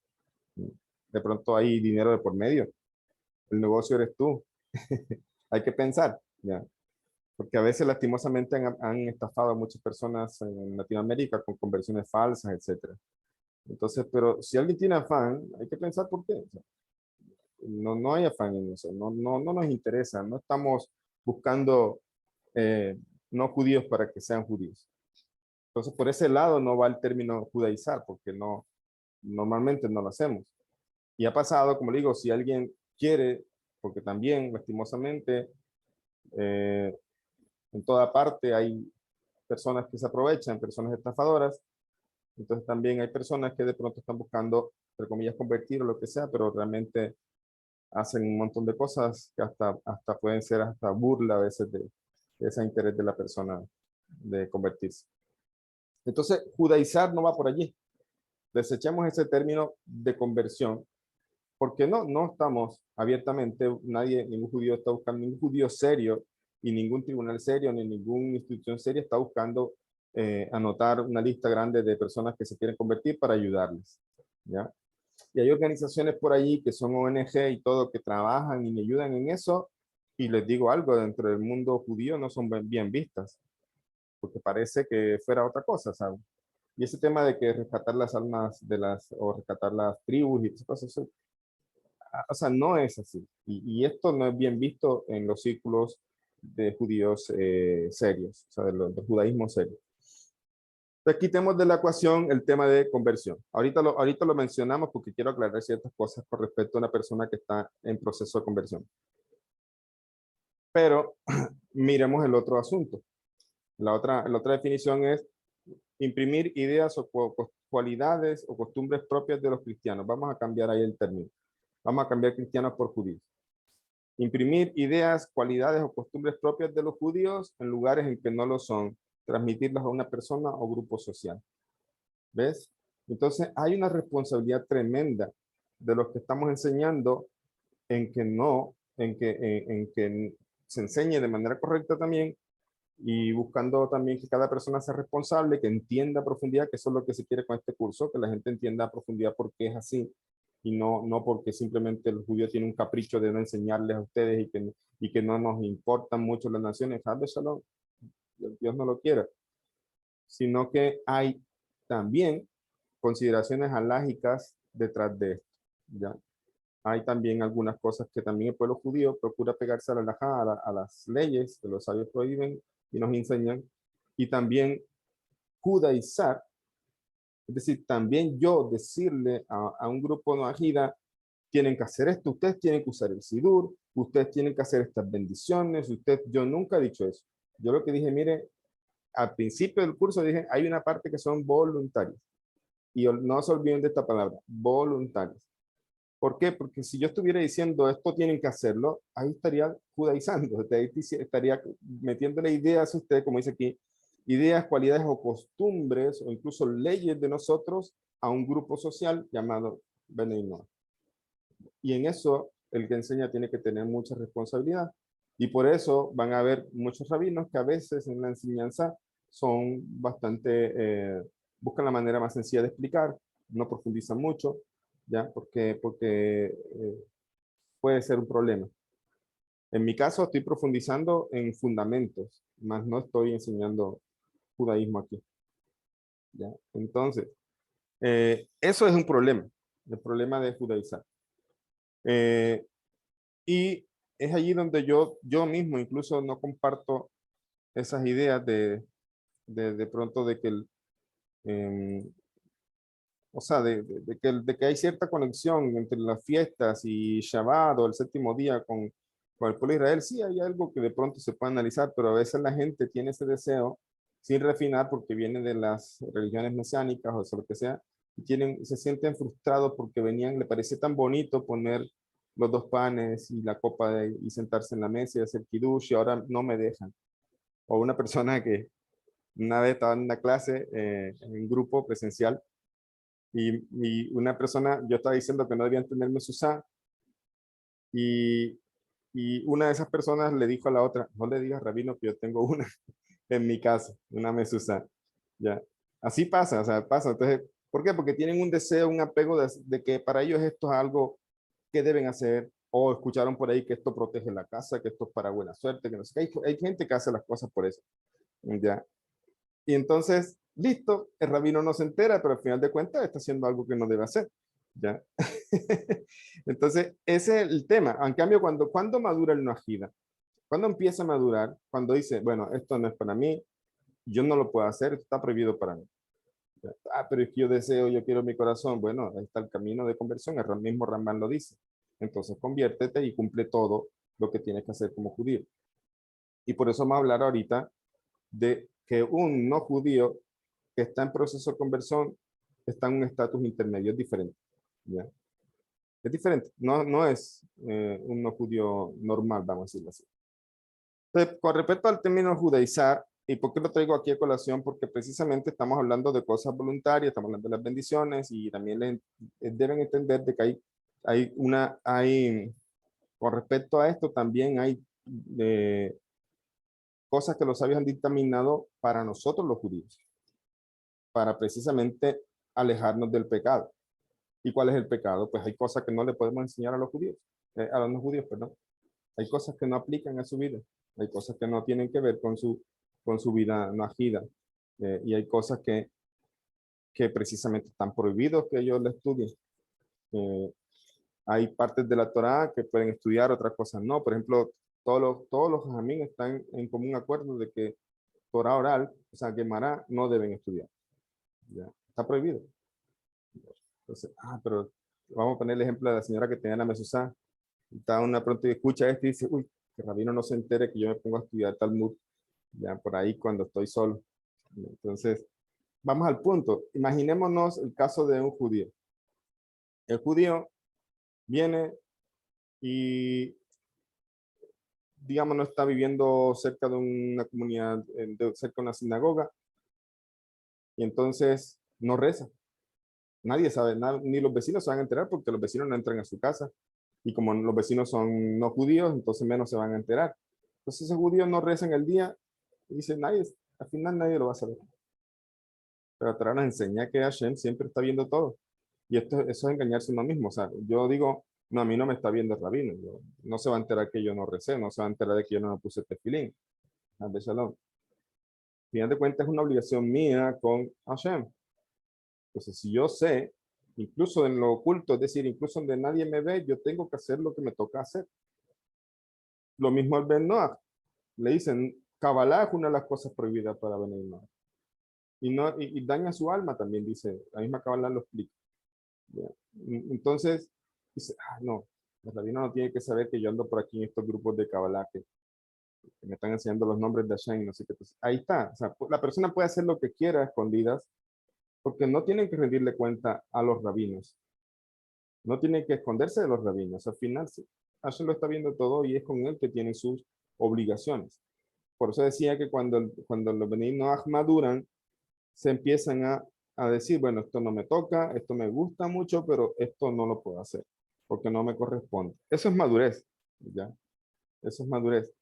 De pronto hay dinero de por medio. El negocio eres tú. Hay que pensar, ¿ya? Porque a veces lastimosamente han estafado a muchas personas en Latinoamérica con conversiones falsas, etcétera. Entonces, pero si alguien tiene afán, hay que pensar por qué. O sea, no hay afán en eso, no nos interesa, no estamos buscando no judíos para que sean judíos. Entonces, por ese lado no va el término judaizar, porque normalmente no lo hacemos. Y ha pasado, como le digo, si alguien quiere, porque también lastimosamente en toda parte hay personas que se aprovechan, personas estafadoras, entonces también hay personas que de pronto están buscando, entre comillas, convertir o lo que sea, pero realmente hacen un montón de cosas que hasta pueden ser hasta burla a veces de ese interés de la persona de convertirse. Entonces, judaizar no va por allí. Desechemos ese término de conversión, porque no estamos abiertamente, ningún judío está buscando, ningún judío serio, y ningún tribunal serio, ni ninguna institución seria está buscando anotar una lista grande de personas que se quieren convertir para ayudarles, ¿ya? Y hay organizaciones por allí que son ONG y todo, que trabajan y me ayudan en eso. Y les digo algo, dentro del mundo judío no son bien vistas, porque parece que fuera otra cosa, ¿sabes? Y ese tema de que rescatar las almas o rescatar las tribus y esas cosas, eso, o sea, no es así. Y esto no es bien visto en los círculos de judíos serios, o sea, del judaísmo serio. Entonces, quitemos de la ecuación el tema de conversión. Ahorita lo mencionamos porque quiero aclarar ciertas cosas con respecto a una persona que está en proceso de conversión. Pero miremos el otro asunto. La otra definición es imprimir ideas o cualidades o costumbres propias de los cristianos. Vamos a cambiar ahí el término. Vamos a cambiar cristianos por judíos. Imprimir ideas, cualidades o costumbres propias de los judíos en lugares en que no lo son. Transmitirlas a una persona o grupo social. ¿Ves? Entonces hay una responsabilidad tremenda de los que estamos enseñando en que se enseñe de manera correcta también y buscando también que cada persona sea responsable, que entienda a profundidad, que eso es lo que se quiere con este curso, que la gente entienda a profundidad por qué es así y no porque simplemente el judío tiene un capricho de no enseñarles a ustedes y que no nos importan mucho las naciones. Dios no lo quiera, sino que hay también consideraciones alágicas detrás de esto, ¿ya? Hay también algunas cosas que también el pueblo judío procura pegarse a la halajá, a las leyes que los sabios prohíben y nos enseñan, y también judaizar, es decir, también yo decirle a un grupo no ajida, tienen que hacer esto, ustedes tienen que usar el sidur, ustedes tienen que hacer estas bendiciones, yo nunca he dicho eso. Yo lo que dije, mire, al principio del curso dije, hay una parte que son voluntarios. Y no se olviden de esta palabra, voluntarios. ¿Por qué? Porque si yo estuviera diciendo esto tienen que hacerlo, ahí estaría judaizando, ahí estaría metiéndole ideas a usted, como dice aquí, ideas, cualidades o costumbres o incluso leyes de nosotros a un grupo social llamado Bnei Noach. Y en eso el que enseña tiene que tener mucha responsabilidad. Y por eso van a haber muchos rabinos que a veces en la enseñanza son bastante, buscan la manera más sencilla de explicar, no profundizan mucho, ¿ya? Porque puede ser un problema. En mi caso estoy profundizando en fundamentos, más no estoy enseñando judaísmo aquí, ¿ya? Entonces, eso es un problema, el problema de judaizar. Y es allí donde yo mismo incluso no comparto esas ideas de pronto de que o sea, de que hay cierta conexión entre las fiestas y Shabbat o el séptimo día con el pueblo de Israel. Sí, hay algo que de pronto se puede analizar, pero a veces la gente tiene ese deseo sin refinar porque viene de las religiones mesiánicas o lo que sea, y se sienten frustrados porque le parece tan bonito poner los dos panes y la copa y sentarse en la mesa y hacer kiddush y ahora no me dejan. O una persona que una vez estaba en una clase en un grupo presencial y una persona, yo estaba diciendo que no debían tener mezuzá y, y una de esas personas le dijo a la otra, no le digas, rabino, que yo tengo una en mi casa, una mezuzá. Ya, así pasa, o sea, pasa. Entonces, ¿por qué? Porque tienen un deseo, un apego de que para ellos esto es algo que deben hacer, o escucharon por ahí que esto protege la casa, que esto es para buena suerte, que no sé qué. Hay gente que hace las cosas por eso. Ya. Y entonces, listo, el rabino no se entera, pero al final de cuentas está haciendo algo que no debe hacer. ¿Ya? Entonces, ese es el tema. En cambio, cuando madura el noajida, cuando empieza a madurar, cuando dice, bueno, esto no es para mí, yo no lo puedo hacer, esto está prohibido para mí. Pero es que yo deseo, yo quiero mi corazón. Bueno, ahí está el camino de conversión, el mismo Ramán lo dice. Entonces, conviértete y cumple todo lo que tienes que hacer como judío. Y por eso vamos a hablar ahorita de que un no judío que está en proceso de conversión está en un estatus intermedio, es diferente. ¿Ya? Es diferente, no es un no judío normal, vamos a decirlo así. Entonces, con respecto al término judaizar, ¿y por qué lo traigo aquí a colación? Porque precisamente estamos hablando de cosas voluntarias, estamos hablando de las bendiciones y también deben entender de que con respecto a esto también hay cosas que los sabios han dictaminado para nosotros los judíos, para precisamente alejarnos del pecado. ¿Y cuál es el pecado? Pues hay cosas que no le podemos enseñar a los judíos, a los no judíos, perdón. Hay cosas que no aplican a su vida, hay cosas que no tienen que ver con su vida no agida, y hay cosas que precisamente están prohibidos que ellos le estudien. Hay partes de la Torá que pueden estudiar, otras cosas no. Por ejemplo, todos los jajamín están en común acuerdo de que Torá oral, o sea, Gemara, no deben estudiar. ¿Ya? Está prohibido. Entonces, pero vamos a poner el ejemplo de la señora que tenía la mezuzá. Está una pronto y escucha esto y dice, uy, que Rabino no se entere que yo me pongo a estudiar Talmud, ya por ahí cuando estoy solo. Entonces, vamos al punto. Imaginémonos el caso de un judío. El judío viene y, digamos, no está viviendo cerca de una comunidad, cerca de una sinagoga, y entonces no reza. Nadie sabe, ni los vecinos se van a enterar porque los vecinos no entran a su casa. Y como los vecinos son no judíos, entonces menos se van a enterar. Entonces ese judío no reza en el día y dice, al final nadie lo va a saber. Pero Torá nos enseña que Hashem siempre está viendo todo. Y eso es engañarse a uno mismo. O sea, yo digo, no, a mí no me está viendo el rabino. No se va a enterar que yo no recé, no se va a enterar de que yo no me puse tefilín. Al Shalom. Al final de cuentas es una obligación mía con Hashem. Entonces, si yo sé, incluso en lo oculto, es decir, incluso donde nadie me ve, yo tengo que hacer lo que me toca hacer. Lo mismo al Ben Noach. Le dicen, Kabbalah es una de las cosas prohibidas para Ben Noach. Y daña su alma también, dice. La misma Kabbalah lo explica. ¿Ya? Entonces, dice, no, el rabino no tiene que saber que yo ando por aquí en estos grupos de Kabbalah que me están enseñando los nombres de Hashem, no sé qué. Entonces, ahí está. O sea, la persona puede hacer lo que quiera a escondidas, porque no tienen que rendirle cuenta a los rabinos. No tienen que esconderse de los rabinos. Al final, sí, Hashem lo está viendo todo y es con él que tienen sus obligaciones. Por eso decía que cuando los Bnei Noach maduran, se empiezan a decir, bueno, esto no me toca, esto me gusta mucho, pero esto no lo puedo hacer, porque no me corresponde. Eso es madurez, ¿ya? Eso es madurez.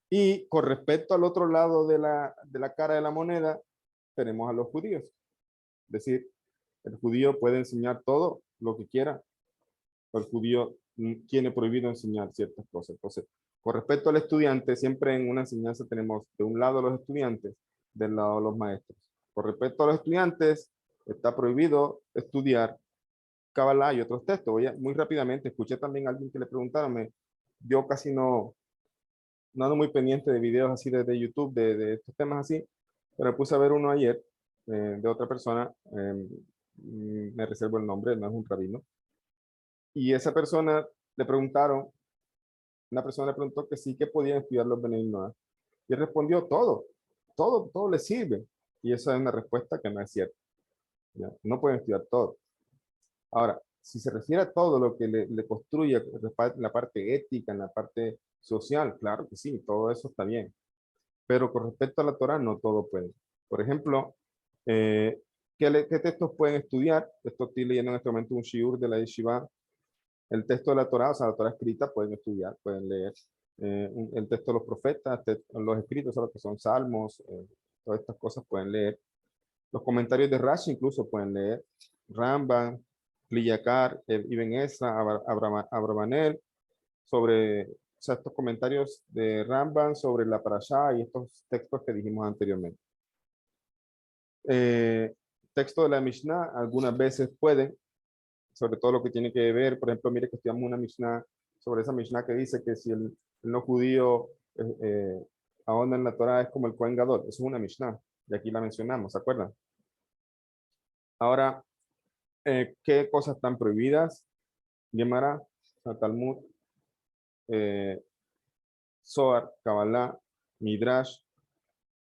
Y con respecto al otro lado de la cara de la moneda, tenemos a los judíos. Es decir, el judío puede enseñar todo lo que quiera, el judío tiene prohibido enseñar ciertas cosas. Entonces, con respecto al estudiante, siempre en una enseñanza tenemos de un lado los estudiantes, del lado los maestros. Con respecto a los estudiantes, está prohibido estudiar Kabbalah y otros textos. Muy rápidamente, escuché también a alguien que le preguntaron, yo casi no ando muy pendiente de videos así de YouTube, de estos temas así, pero puse a ver uno ayer de otra persona, me reservo el nombre, no es un rabino, y esa persona le preguntaron, una persona le preguntó que sí, que podían estudiar los Bnei Noach, y él respondió todo le sirve, y esa es una respuesta que no es cierta. ¿Ya? No pueden estudiar todo. Ahora, si se refiere a todo lo que le construye en la parte ética, en la parte social, claro que sí, todo eso está bien. Pero con respecto a la Torah, no todo puede. Por ejemplo, ¿qué textos pueden estudiar? Estoy leyendo en este momento un shiur de la Yeshiva. El texto de la Torah, o sea, la Torah escrita, pueden estudiar, pueden leer. El texto de los profetas, los escritos, o sea, lo que son salmos, todas estas cosas pueden leer. Los comentarios de Rashi incluso pueden leer. Rambam, Liyakar, Ibn Ezra, Abravanel, sobre, o sea, estos comentarios de Rambam sobre la Parashá y estos textos que dijimos anteriormente. Texto de la Mishnah, algunas veces pueden, sobre todo lo que tiene que ver, por ejemplo, mire que estudiamos una Mishnah, sobre esa Mishnah que dice que si el no judío ahonda en la Torah es como el Kohen Gadol. Eso es una Mishnah, y aquí la mencionamos, ¿se acuerdan? Ahora, ¿qué cosas están prohibidas? Gemara, Talmud, Zohar, Kabbalah, Midrash,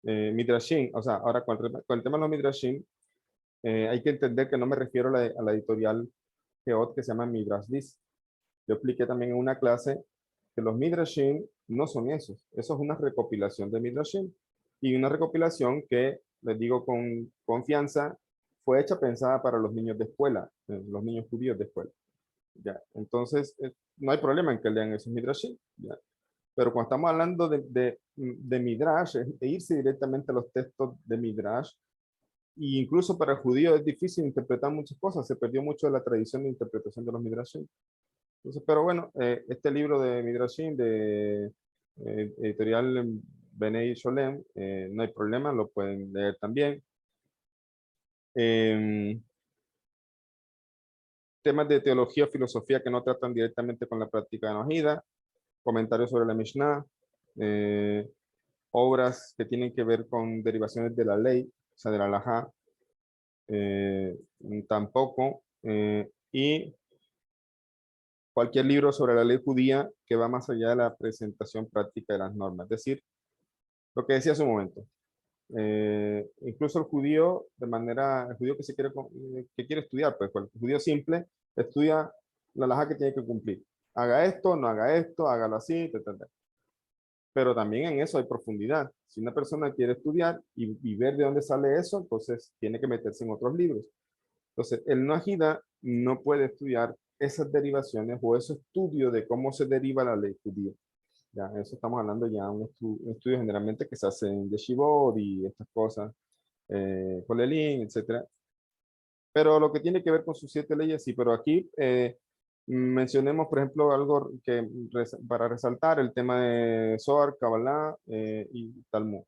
Midrashim. O sea, ahora con el tema de los Midrashim, hay que entender que no me refiero a la editorial Geot que se llama Midrash List. Yo expliqué también en una clase que los Midrashim no son esos. Eso es una recopilación de Midrashim. Y una recopilación que, les digo con confianza, fue hecha pensada para los niños de escuela, los niños judíos de escuela. ¿Ya? Entonces, no hay problema en que lean esos Midrashim. ¿Ya? Pero cuando estamos hablando de Midrash, e irse directamente a los textos de Midrash, y incluso para el judío es difícil interpretar muchas cosas, se perdió mucho de la tradición de interpretación de los Midrashim. Entonces, pero bueno, este libro de Midrashim, de editorial Benei Sholem, no hay problema, lo pueden leer también. Temas de teología o filosofía que no tratan directamente con la práctica de Nojida, comentarios sobre la Mishnah, obras que tienen que ver con derivaciones de la ley, o sea, de la halajá, tampoco, y cualquier libro sobre la ley judía que va más allá de la presentación práctica de las normas. Es decir, lo que decía hace un momento, incluso el judío, el judío que que quiere estudiar, pues el judío simple estudia la halajá que tiene que cumplir. Haga esto, no haga esto, hágalo así, etc. Pero también en eso hay profundidad. Si una persona quiere estudiar y ver de dónde sale eso, entonces tiene que meterse en otros libros. Entonces, el no agida no puede estudiar esas derivaciones o ese estudio de cómo se deriva la ley judía. Ya, eso estamos hablando ya de un estudio generalmente que se hace en Yeshivot y estas cosas, Kolelin, etcétera. Pero lo que tiene que ver con sus 7 leyes, sí, pero aquí mencionemos, por ejemplo, algo que para resaltar el tema de Zohar, Kabbalah y Talmud.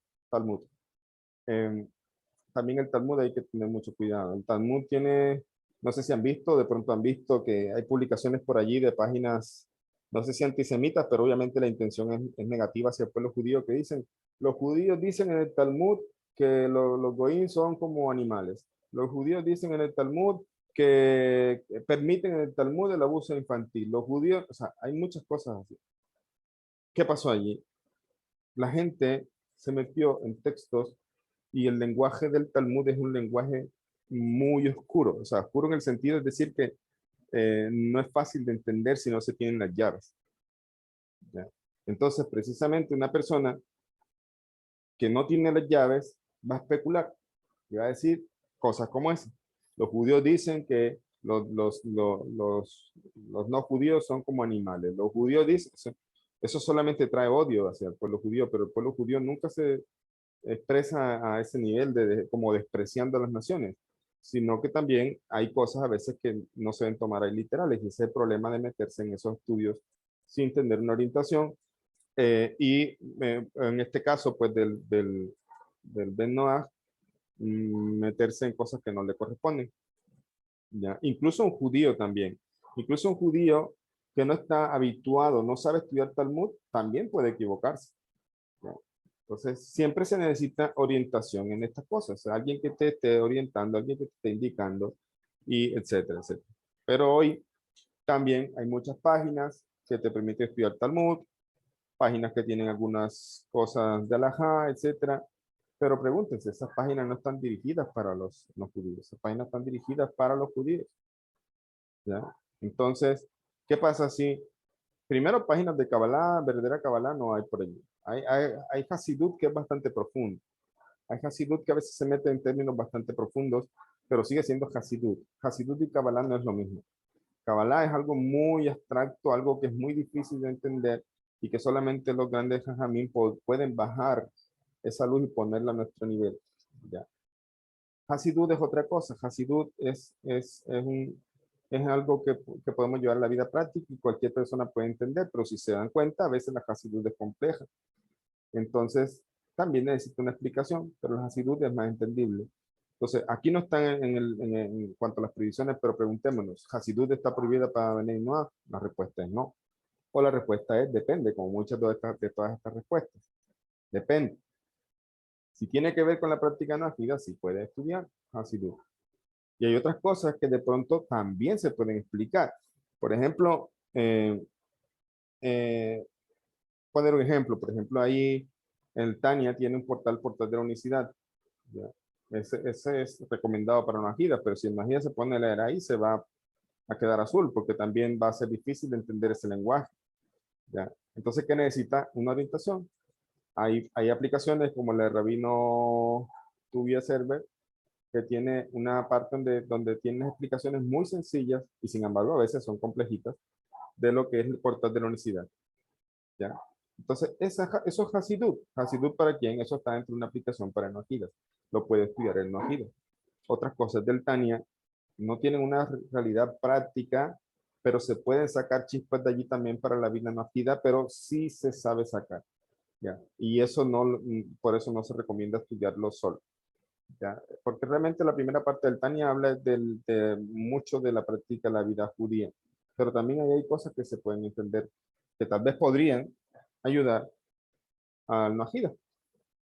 También el Talmud hay que tener mucho cuidado. El Talmud tiene, no sé si han visto, de pronto han visto que hay publicaciones por allí de páginas, no sé si antisemitas, pero obviamente la intención es negativa hacia el pueblo judío, que dicen, los judíos dicen en el Talmud que los goín son como animales. Los judíos dicen en el Talmud que permiten en el Talmud el abuso infantil. Los judíos, o sea, hay muchas cosas así. ¿Qué pasó allí? La gente se metió en textos y el lenguaje del Talmud es un lenguaje muy oscuro, o sea, oscuro en el sentido de decir que no es fácil de entender si no se tienen las llaves. ¿Ya? Entonces, precisamente una persona que no tiene las llaves va a especular y va a decir cosas como esa. Los judíos dicen que los no judíos son como animales. Los judíos dicen, eso solamente trae odio hacia el pueblo judío, pero el pueblo judío nunca se expresa a ese nivel como despreciando a las naciones, sino que también hay cosas a veces que no se deben tomar ahí literales, y ese es el problema de meterse en esos estudios sin tener una orientación, en este caso, pues del Ben Noah, meterse en cosas que no le corresponden. ¿Ya? Incluso un judío también, incluso un judío que no está habituado, no sabe estudiar Talmud, también puede equivocarse. ¿Ya? Entonces, siempre se necesita orientación en estas cosas. O sea, alguien que te esté orientando, alguien que te esté indicando, y etcétera, etcétera. Pero hoy también hay muchas páginas que te permiten estudiar Talmud, páginas que tienen algunas cosas de alajá, etcétera. Pero pregúntense, esas páginas no están dirigidas para los no judíos, esas páginas están dirigidas para los judíos. ¿Ya? Entonces, ¿qué pasa si primero páginas de Kabbalah, verdadera Kabbalah, no hay por allí? Hay Hasidut que es bastante profundo. Hay Hasidut que a veces se mete en términos bastante profundos, pero sigue siendo Hasidut. Hasidut y Kabbalah no es lo mismo. Kabbalah es algo muy abstracto, algo que es muy difícil de entender y que solamente los grandes jajamín pueden bajar esa luz y ponerla a nuestro nivel. ¿Ya? Hasidut es otra cosa. Hasidut es algo que podemos llevar a la vida práctica y cualquier persona puede entender, pero si se dan cuenta, a veces la Hasidut es compleja. Entonces, también necesita una explicación, pero la Hasidut es más entendible. Entonces, aquí no están en cuanto a las prohibiciones, pero preguntémonos, ¿Hasidut está prohibida para venir Noah? La respuesta es no. O la respuesta es depende, como muchas de todas estas respuestas. Depende. Si tiene que ver con la práctica no activa, sí puede estudiar Hasidut. Y hay otras cosas que de pronto también se pueden explicar. Por ejemplo, poner un ejemplo. Por ejemplo, ahí el Tania tiene un portal de la unicidad. ¿Ya? Ese es recomendado para una gira, pero si una gira se pone a leer ahí, se va a quedar azul, porque también va a ser difícil de entender ese lenguaje. ¿Ya? Entonces, ¿qué necesita? Una orientación. Hay aplicaciones como la de Rabino Tuvia Server, que tiene una parte donde tiene explicaciones muy sencillas y sin embargo a veces son complejitas de lo que es el portal de la unicidad. ¿Ya? Entonces, eso es Hasidut. Hasidut para quién? Eso está dentro de una aplicación para enojidas. Lo puede estudiar el enojidas. Otras cosas del Tania no tienen una realidad práctica, pero se pueden sacar chispas de allí también para la vida enojida, pero sí se sabe sacar. ¿Ya? Y eso no, por eso no se recomienda estudiarlo solo. ¿Ya? Porque realmente la primera parte del Tania habla de mucho de la práctica de la vida judía, pero también hay cosas que se pueden entender que tal vez podrían ayudar al Najida,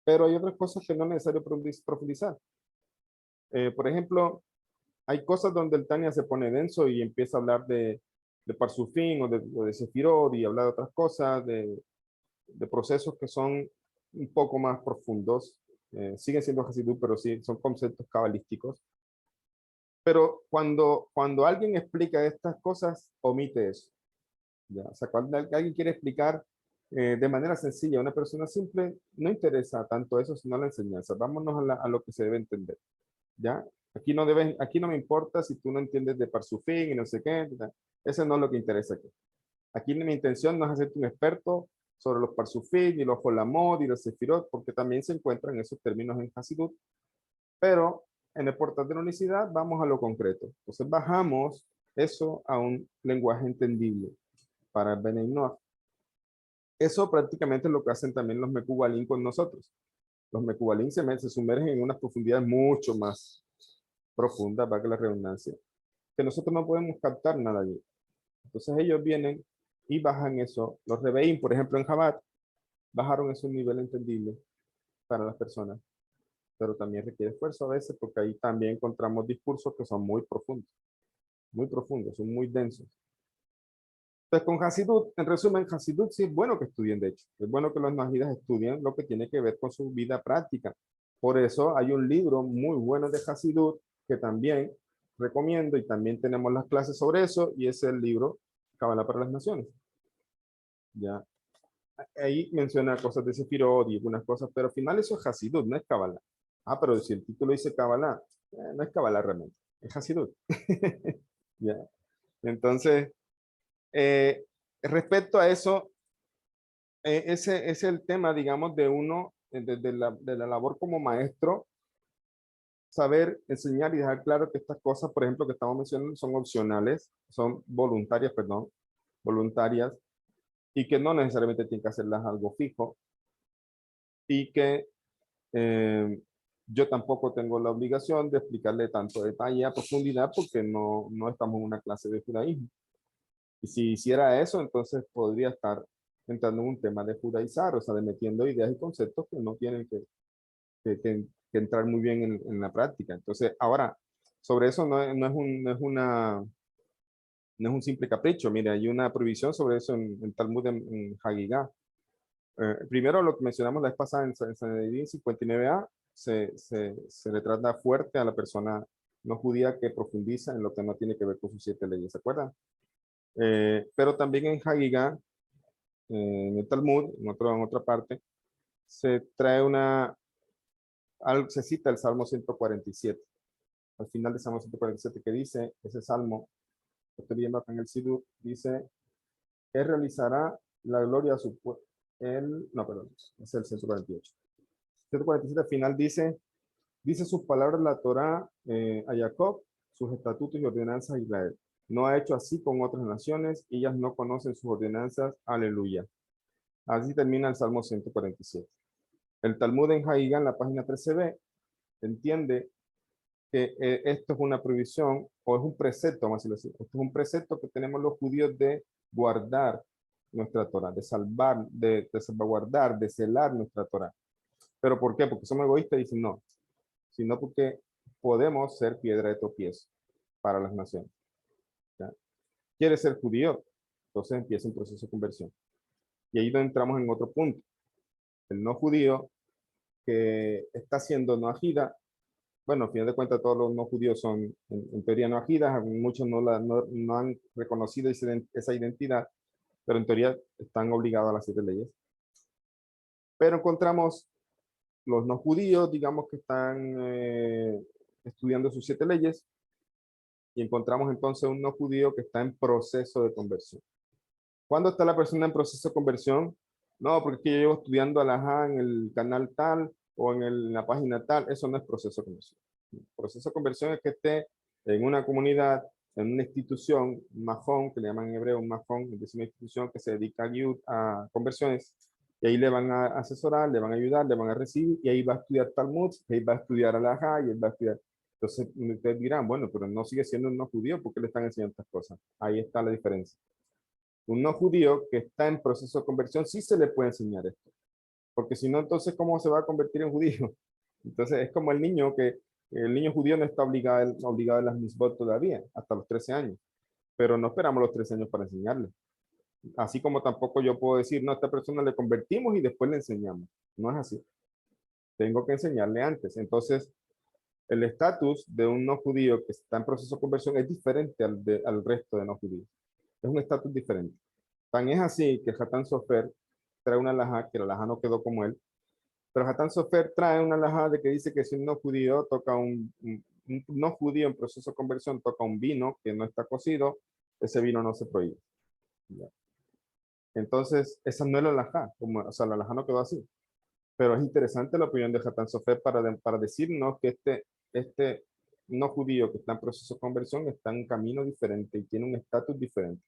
pero hay otras cosas que no es necesario profundizar. Por ejemplo, hay cosas donde el Tania se pone denso y empieza a hablar de Parsufín o de Sefirot y hablar de otras cosas, de procesos que son un poco más profundos. Siguen siendo Hasidut, pero sí son conceptos cabalísticos. Pero cuando alguien explica estas cosas, omite eso. ¿Ya? O sea, cuando alguien quiere explicar de manera sencilla a una persona simple, no interesa tanto eso, sino la enseñanza. Vámonos a lo que se debe entender. ¿Ya? Aquí no me importa si tú no entiendes de Parsufín y no sé qué. ¿Ya? Eso no es lo que interesa aquí. Aquí mi intención no es hacerte un experto sobre los Parsufín y los Jolamot y los Sefirot, porque también se encuentran esos términos en Hasidut. Pero en el portal de la unicidad vamos a lo concreto. Entonces bajamos eso a un lenguaje entendible para el Bnei Noach. Eso prácticamente es lo que hacen también los Mekubalín con nosotros. Los Mekubalín se sumergen en unas profundidades mucho más profundas, valga la redundancia, que nosotros no podemos captar nada allí. Entonces ellos vienen y bajan eso. Los Rebeim, por ejemplo, en Jabat, bajaron ese nivel entendible para las personas, pero también requiere esfuerzo a veces porque ahí también encontramos discursos que son muy profundos, son muy densos. Entonces, con Hasidut, en resumen, Hasidut sí es bueno que estudien, de hecho. Es bueno que los najidas estudien lo que tiene que ver con su vida práctica. Por eso hay un libro muy bueno de Hasidut que también recomiendo y también tenemos las clases sobre eso y es el libro Cábala para las Naciones. Ya. Ahí menciona cosas de Sefirot y algunas cosas, pero al final eso es Hasidut, no es Cábala. Ah, pero si el título dice Cábala, no es Cábala realmente, es Hasidut. Ya. Entonces, respecto a eso, ese es el tema, digamos, de uno, de la labor como maestro, saber enseñar y dejar claro que estas cosas, por ejemplo, que estamos mencionando, son opcionales, son voluntarias, perdón, voluntarias, y que no necesariamente tienen que hacerlas algo fijo, y que yo tampoco tengo la obligación de explicarle tanto detalle a profundidad porque no estamos en una clase de judaísmo. Y si hiciera eso, entonces podría estar entrando en un tema de judaizar, o sea, de metiendo ideas y conceptos que no tienen que entrar muy bien en la práctica. Entonces, ahora, sobre eso no es un simple capricho. Mire, hay una prohibición sobre eso en Talmud en Hagigá. Primero, lo que mencionamos la vez pasada en Sanedrín 59a, se le trata fuerte a la persona no judía que profundiza en lo que no tiene que ver con sus 7 leyes, ¿se acuerdan? Pero también en Hagigá, en el Talmud, en otra parte, se trae se cita el Salmo 147. Al final del Salmo 147 que dice, ese Salmo, que estoy viendo acá en el Sidur, dice, Él realizará la gloria a su pueblo. No, perdón, es el 148. 147 al final dice sus palabras la Torá a Jacob, sus estatutos y ordenanzas a Israel. No ha hecho así con otras naciones, ellas no conocen sus ordenanzas, aleluya. Así termina el Salmo 147. El Talmud en Hagigá, en la página 13b, entiende que esto es una prohibición o es un precepto, vamos a decirlo así. Esto es un precepto que tenemos los judíos de guardar nuestra Torah, de salvaguardar, de celar nuestra Torah. ¿Pero por qué? Porque somos egoístas y dicen no, sino porque podemos ser piedra de tropiezo para las naciones. ¿Ya? ¿Quiere ser judío? Entonces empieza un proceso de conversión. Y ahí entramos en otro punto. El no judío que está haciendo no ajida, bueno, al final de cuentas todos los no judíos son en teoría no ajidas, muchos no han reconocido esa identidad, pero en teoría están obligados a las 7 leyes. Pero encontramos los no judíos, digamos que están estudiando sus 7 leyes, y encontramos entonces un no judío que está en proceso de conversión. ¿Cuándo está la persona en proceso de conversión? No, porque es que yo llevo estudiando alajá en el canal tal o en la página tal. Eso no es proceso de conversión. El proceso de conversión es que esté en una comunidad, en una institución, un majón, que le llaman en hebreo un majón, es una institución que se dedica a conversiones, y ahí le van a asesorar, le van a ayudar, le van a recibir, y ahí va a estudiar Talmud, y ahí va a estudiar alajá, y él va a estudiar. Entonces, ustedes dirán, bueno, pero no sigue siendo un no judío, ¿por qué le están enseñando estas cosas? Ahí está la diferencia. Un no judío que está en proceso de conversión sí se le puede enseñar esto, porque si no, entonces, ¿cómo se va a convertir en judío? Entonces, es como el niño que el niño judío no está obligado a las misbot todavía, hasta los 13 años, pero no esperamos los 13 años para enseñarle. Así como tampoco yo puedo decir, no, a esta persona le convertimos y después le enseñamos. No es así. Tengo que enseñarle antes. Entonces, el estatus de un no judío que está en proceso de conversión es diferente al resto de no judíos. Es un estatus diferente. Tan es así que Hatán Sofer trae una alajá, que la alajá no quedó como él, pero Hatán Sofer trae una alajá de que dice que si un no judío toca un no judío en proceso de conversión toca un vino que no está cocido, ese vino no se prohíbe. ¿Ya? Entonces, esa no es la alajá, o sea, la alajá no quedó así. Pero es interesante la opinión de Hatán Sofer para decirnos que este no judío que está en proceso de conversión está en un camino diferente y tiene un estatus diferente.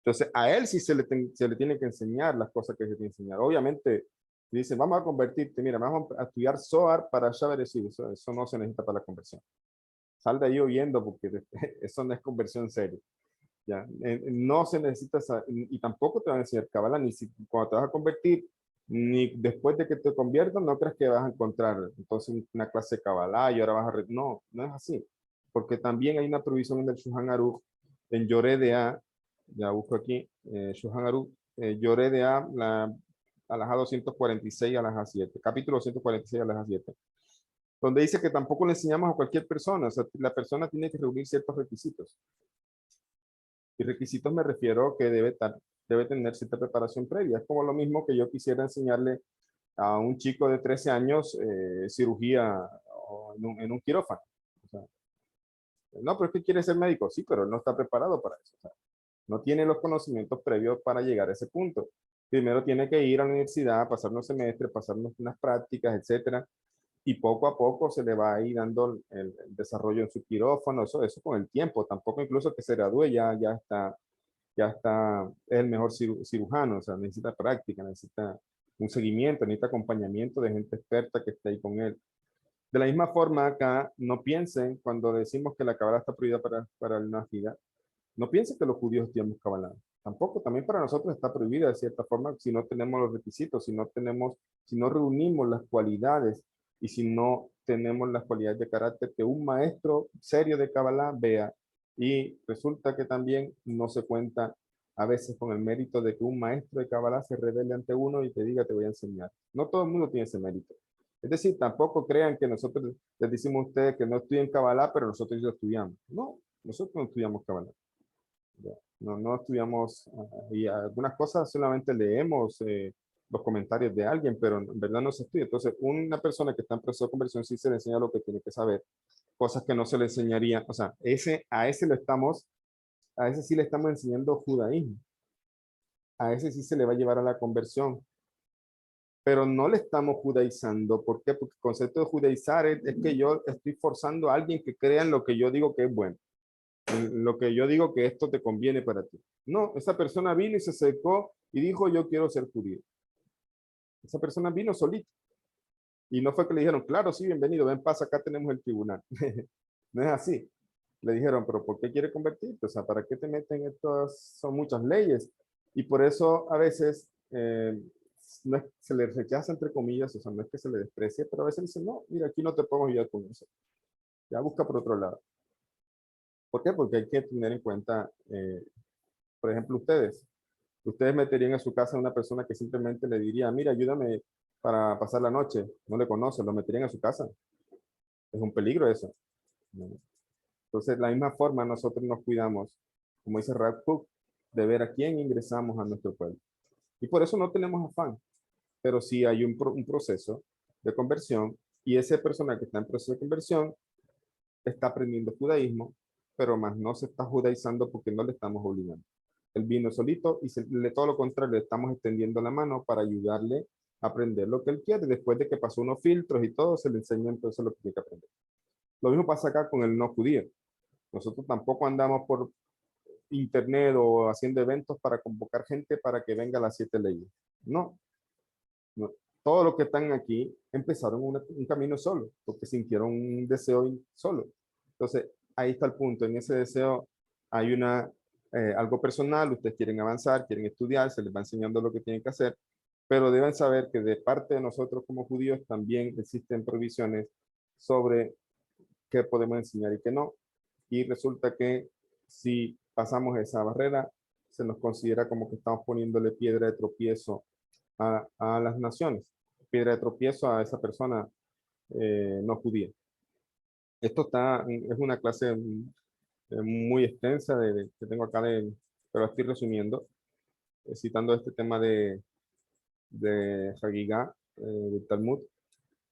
Entonces, a él sí se le tiene que enseñar las cosas que se tiene que enseñar. Obviamente, dice, vamos a convertirte, mira, vamos a estudiar Zohar para ya decir, eso no se necesita para la conversión. Sal de ahí huyendo porque eso no es conversión seria. ¿Ya? No se necesita, y tampoco te van a enseñar Kabbalah, ni si, cuando te vas a convertir, ni después de que te conviertas, no creas que vas a encontrar entonces una clase de Kabbalah y ahora vas a... No, no es así. Porque también hay una provisión en el Shulchan Aruch, en Yoreh De'ah, ya busco aquí, Shulchan Aruch, Yoreh De'ah, la alajá 246, alajá 7, capítulo 246, alajá 7, donde dice que tampoco le enseñamos a cualquier persona, o sea, la persona tiene que reunir ciertos requisitos. Y requisitos me refiero que debe tener cierta preparación previa. Es como lo mismo que yo quisiera enseñarle a un chico de 13 años cirugía o en un quirófano. O sea, no, pero es que quiere ser médico. Sí, pero él no está preparado para eso. O sea, no tiene los conocimientos previos para llegar a ese punto. Primero tiene que ir a la universidad, pasar unos semestres, pasar unas prácticas, etcétera, y poco a poco se le va a ir dando el desarrollo en su quirófano, eso con el tiempo. Tampoco incluso que se gradúe ya está, es el mejor cirujano, o sea, necesita práctica, necesita un seguimiento, necesita acompañamiento de gente experta que esté ahí con él. De la misma forma, acá, no piensen, cuando decimos que la Kabbalah está prohibida para el Nafida, no piensen que los judíos estudiamos Kabbalah. Tampoco, también para nosotros está prohibida de cierta forma si no tenemos los requisitos, si no reunimos las cualidades y si no tenemos las cualidades de carácter que un maestro serio de Kabbalah vea. Y resulta que también no se cuenta a veces con el mérito de que un maestro de Kabbalah se revele ante uno y te diga, te voy a enseñar. No todo el mundo tiene ese mérito. Es decir, tampoco crean que nosotros les decimos a ustedes que no estudien Kabbalah, pero nosotros ya estudiamos. No, nosotros no estudiamos Kabbalah. No estudiamos y algunas cosas solamente leemos los comentarios de alguien, pero en verdad no se estudia. Entonces, una persona que está en proceso de conversión sí se le enseña lo que tiene que saber, cosas que no se le enseñaría. O sea, a ese sí le estamos enseñando judaísmo. A ese sí se le va a llevar a la conversión, pero no le estamos judaizando. ¿Por qué? Porque el concepto de judaizar es que yo estoy forzando a alguien que crea en lo que yo digo que es bueno, en lo que yo digo que esto te conviene para ti. No, esa persona vino y se acercó y dijo, yo quiero ser judío. Esa persona vino solita. Y no fue que le dijeron, claro, sí, bienvenido, ven, pasa, acá tenemos el tribunal. No es así. Le dijeron, pero ¿por qué quiere convertirte? O sea, ¿para qué te meten estas? Son muchas leyes. Y por eso a veces no se le rechaza, entre comillas, o sea, no es que se le desprecie, pero a veces dicen, no, mira, aquí no te podemos ayudar con eso. Ya busca por otro lado. ¿Por qué? Porque hay que tener en cuenta, por ejemplo, ustedes meterían a su casa a una persona que simplemente le diría, mira, ayúdame para pasar la noche, no le conoce, lo meterían a su casa. Es un peligro eso. Entonces, de la misma forma, nosotros nos cuidamos, como dice Ralph Cook, de ver a quién ingresamos a nuestro pueblo. Y por eso no tenemos afán, pero sí hay un proceso de conversión y ese persona que está en proceso de conversión está aprendiendo judaísmo, pero más no se está judaizando porque no le estamos obligando. Él vino solito y todo lo contrario, le estamos extendiendo la mano para ayudarle a aprender lo que él quiere. Después de que pasó unos filtros y todo, se le enseña entonces lo que tiene que aprender. Lo mismo pasa acá con el no judío. Nosotros tampoco andamos por internet o haciendo eventos para convocar gente para que venga a las 7 leyes. No, no. Todos los que están aquí empezaron un camino solo, porque sintieron un deseo solo. Entonces, ahí está el punto. En ese deseo hay algo personal, ustedes quieren avanzar, quieren estudiar, se les va enseñando lo que tienen que hacer, pero deben saber que de parte de nosotros como judíos también existen provisiones sobre qué podemos enseñar y qué no. Y resulta que si pasamos esa barrera, se nos considera como que estamos poniéndole piedra de tropiezo a las naciones, piedra de tropiezo a esa persona no judía. Esto es una clase muy extensa que tengo acá, pero estoy resumiendo, citando este tema de Hagigá, del Talmud.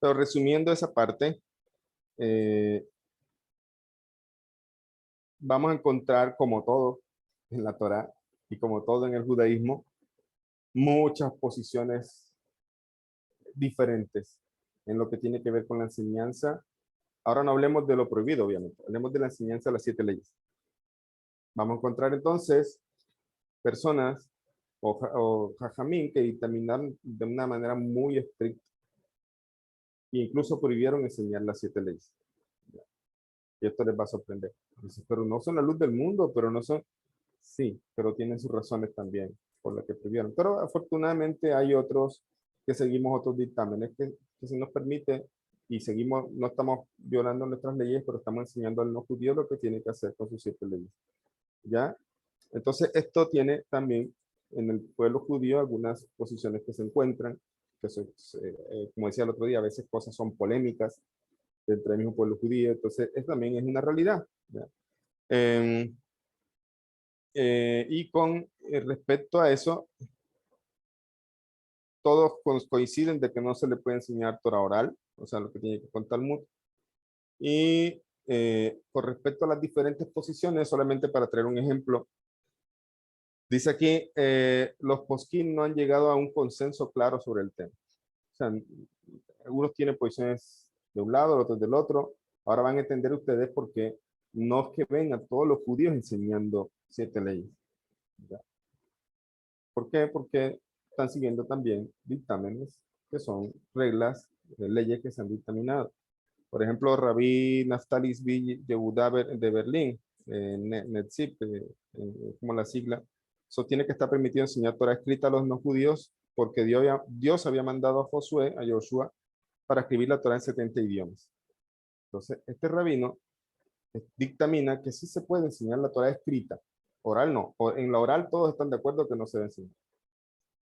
Pero resumiendo esa parte, vamos a encontrar, como todo en la Torá y como todo en el judaísmo, muchas posiciones diferentes en lo que tiene que ver con la enseñanza. Ahora no hablemos de lo prohibido, obviamente, hablemos de la enseñanza de las 7 leyes. Vamos a encontrar entonces personas o jajamín que dictaminaron de una manera muy estricta e incluso prohibieron enseñar las 7 leyes. Y esto les va a sorprender. Dice, pero no son la luz del mundo, pero no son... Sí, pero tienen sus razones también por las que prohibieron. Pero afortunadamente hay otros que seguimos otros dictámenes que se nos permite y seguimos, no estamos violando nuestras leyes, pero estamos enseñando al no judío lo que tiene que hacer con sus 7 leyes. ¿Ya? Entonces, esto tiene también en el pueblo judío algunas posiciones que se encuentran, que son, como decía el otro día, a veces cosas son polémicas dentro del mismo pueblo judío. Entonces, también es una realidad. ¿Ya? Y con respecto a eso, todos coinciden de que no se le puede enseñar Torah oral, o sea, lo que tiene que contar Talmud. Y con respecto a las diferentes posiciones, solamente para traer un ejemplo, dice aquí, los posquín no han llegado a un consenso claro sobre el tema. O sea, algunos tienen posiciones de un lado, otros del otro. Ahora van a entender ustedes por qué no es que ven a todos los judíos enseñando 7 leyes. ¿Ya? ¿Por qué? Porque están siguiendo también dictámenes que son reglas, leyes que se han dictaminado. Por ejemplo, Rabí Naftali Zvi Yehuda de Berlín, Netzip, como la sigla, sostiene que está permitido enseñar Torah escrita a los no judíos porque Dios había mandado a Josué, a Joshua, para escribir la Torah en 70 idiomas. Entonces, este rabino dictamina que sí se puede enseñar la Torah escrita, oral no. En la oral todos están de acuerdo que no se debe enseñar.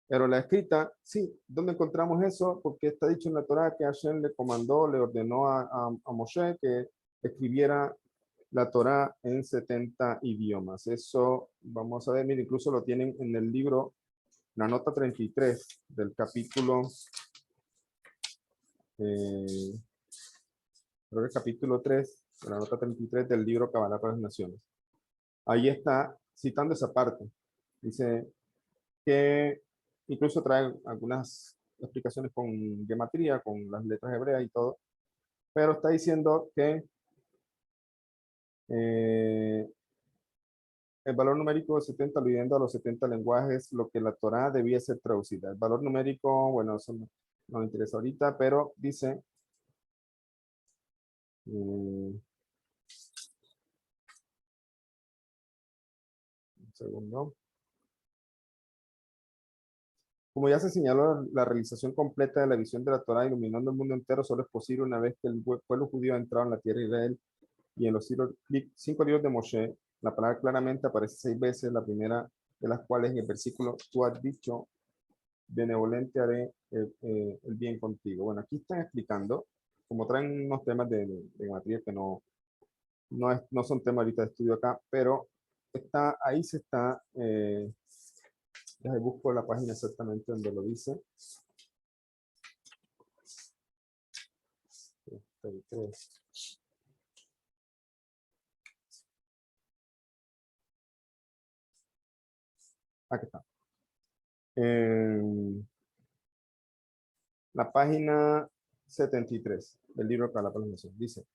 Pero la escrita, sí. ¿Dónde encontramos eso? Porque está dicho en la Torá que Hashem le comandó, le ordenó a Moshe que escribiera la Torá en 70 idiomas. Eso, vamos a ver, mira, incluso lo tienen en el libro, la nota 33 del capítulo, creo que el capítulo 3, de la nota 33 del libro Kabbalah para las Naciones. Ahí está citando esa parte. Dice que incluso trae algunas explicaciones con gematría, con las letras hebreas y todo, pero está diciendo que el valor numérico de 70, olvidando a los 70 lenguajes, lo que la Torá debía ser traducida. El valor numérico, bueno, eso no me interesa ahorita, pero dice, un segundo. Como ya se señaló, la realización completa de la visión de la Torá iluminando el mundo entero solo es posible una vez que el pueblo judío ha entrado en la tierra de Israel. Y en los 5 libros de Moshe, la palabra claramente aparece 6 veces, la primera de las cuales en el versículo, tú has dicho, benevolente haré el bien contigo. Bueno, aquí están explicando, como traen unos temas de materia que no son temas ahorita de estudio acá, pero ahí se está, ya busco la página exactamente donde lo dice. 33. Aquí está. La página 73 del libro para la Nación. Dice,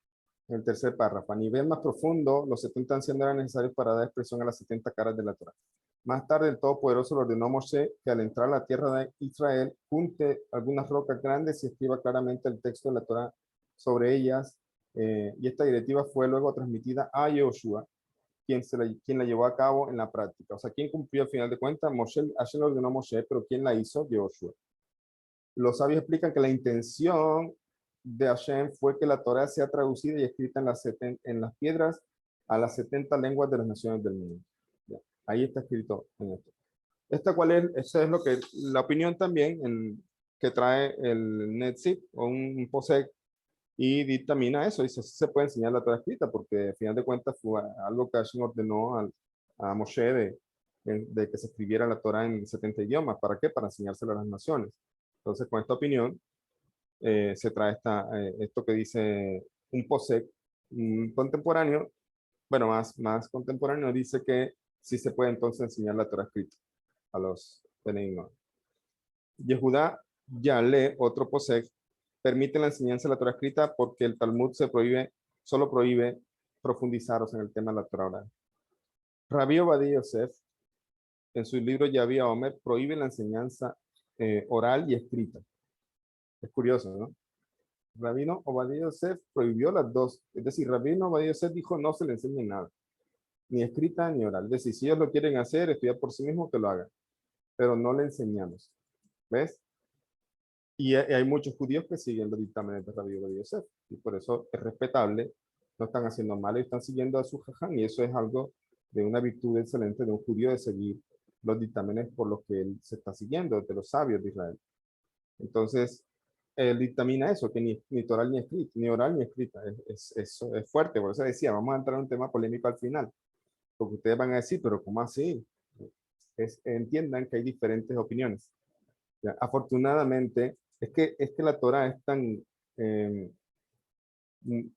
en el tercer párrafo, a nivel más profundo, los 70 ancianos eran necesarios para dar expresión a las 70 caras de la Torá. Más tarde, el Todopoderoso le ordenó a Moshe que al entrar a la tierra de Israel, junte algunas rocas grandes y escriba claramente el texto de la Torá sobre ellas. Y esta directiva fue luego transmitida a Yoshua, quien la llevó a cabo en la práctica. O sea, ¿quién cumplió al final de cuentas? Moshe, Hashem le ordenó a Moshe, pero ¿quién la hizo? Yoshua. Los sabios explican que la intención de Hashem fue que la Torá sea traducida y escrita en las piedras a las 70 lenguas de las naciones del mundo. Ya, ahí está escrito en esto. ¿Esta cuál es? Esa es lo que, la opinión también que trae el Netzip o un POSEC y dictamina eso. Dice, así se puede enseñar la Torá escrita porque al final de cuentas fue algo que Hashem ordenó a Moshe de que se escribiera la Torá en 70 idiomas. ¿Para qué? Para enseñárselo a las naciones. Entonces, con esta opinión, se trae esto que dice un POSEC contemporáneo, bueno, más contemporáneo, dice que sí se puede entonces enseñar la Torá escrita a los benignos. Yehudá Yale, otro POSEC, permite la enseñanza de la Torá escrita porque el Talmud solo prohíbe profundizaros en el tema de la Torá oral. Rabbi Obadiah Yosef, en su libro Yavia Omer, prohíbe la enseñanza oral y escrita. Es curioso, ¿no? Rabino Obadiah Yosef prohibió las dos. Es decir, Rabino Obadiah Yosef dijo no se le enseñe nada, ni escrita ni oral. Es decir, si ellos lo quieren hacer, estudiar por sí mismos, que lo hagan. Pero no le enseñamos. ¿Ves? Y hay muchos judíos que siguen los dictámenes de Rabino Obadiah Yosef. Y por eso es respetable. No están haciendo mal, están siguiendo a su jaján. Y eso es algo de una virtud excelente de un judío de seguir los dictámenes por los que él se está siguiendo, de los sabios de Israel. Entonces, él dictamina eso, que ni oral ni escrita, ni oral ni escrita. Es fuerte, por eso decía, vamos a entrar en un tema polémico al final, porque ustedes van a decir, pero ¿cómo así? Entiendan que hay diferentes opiniones. ¿Ya? Afortunadamente, es que la Torah es tan,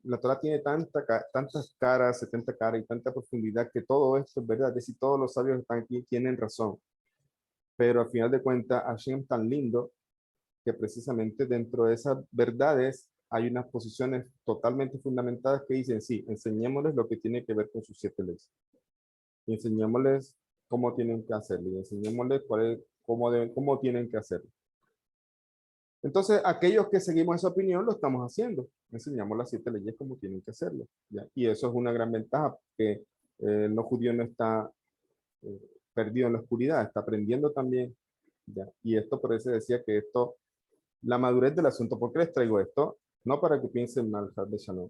la Torah tiene tantas caras, 70 caras y tanta profundidad que todo esto es verdad, es decir, todos los sabios están aquí, tienen razón, pero al final de cuentas, Hashem es tan lindo que precisamente dentro de esas verdades hay unas posiciones totalmente fundamentadas que dicen, sí, enseñémosles lo que tiene que ver con sus 7 leyes. Y enseñémosles cómo tienen que hacerlo. Y enseñémosles cómo tienen que hacerlo. Entonces, aquellos que seguimos esa opinión lo estamos haciendo. Enseñamos las 7 leyes como tienen que hacerlo. ¿Ya? Y eso es una gran ventaja, porque el no judío no está perdido en la oscuridad, está aprendiendo también. ¿Ya? Y esto por eso decía que la madurez del asunto. ¿Por qué les traigo esto? No para que piensen mal de Shalom,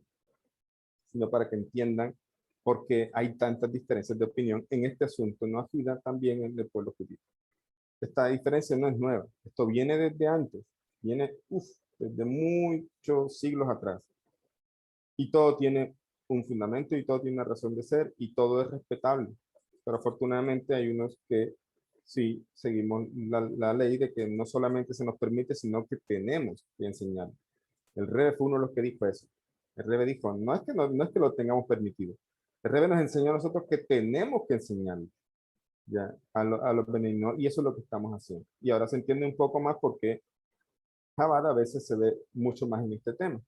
sino para que entiendan por qué hay tantas diferencias de opinión en este asunto, no afida también en el pueblo judío. Esta diferencia no es nueva, esto viene desde antes, viene desde muchos siglos atrás. Y todo tiene un fundamento y todo tiene una razón de ser y todo es respetable. Pero afortunadamente hay unos que sí seguimos la ley de que no solamente se nos permite, sino que tenemos que enseñar. El Rebe fue uno de los que dijo eso. El Rebe dijo, no es que lo tengamos permitido. El Rebe nos enseñó a nosotros que tenemos que enseñar ya, a los benignos y eso es lo que estamos haciendo. Y ahora se entiende un poco más porque Chabad a veces se ve mucho más en este tema.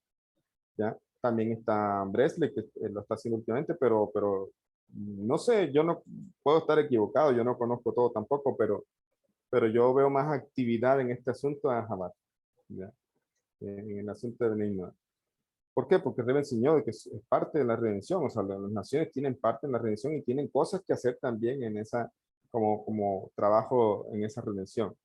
¿Ya? También está Bresley, que lo está haciendo últimamente, pero no sé, yo no puedo estar equivocado, yo no conozco todo tampoco, pero yo veo más actividad en este asunto a Chabad, ¿ya? En el asunto de benigno. ¿Por qué? Porque Rebe enseñó de que es parte de la redención, o sea, las naciones tienen parte en la redención y tienen cosas que hacer también en esa, como trabajo en esa redención.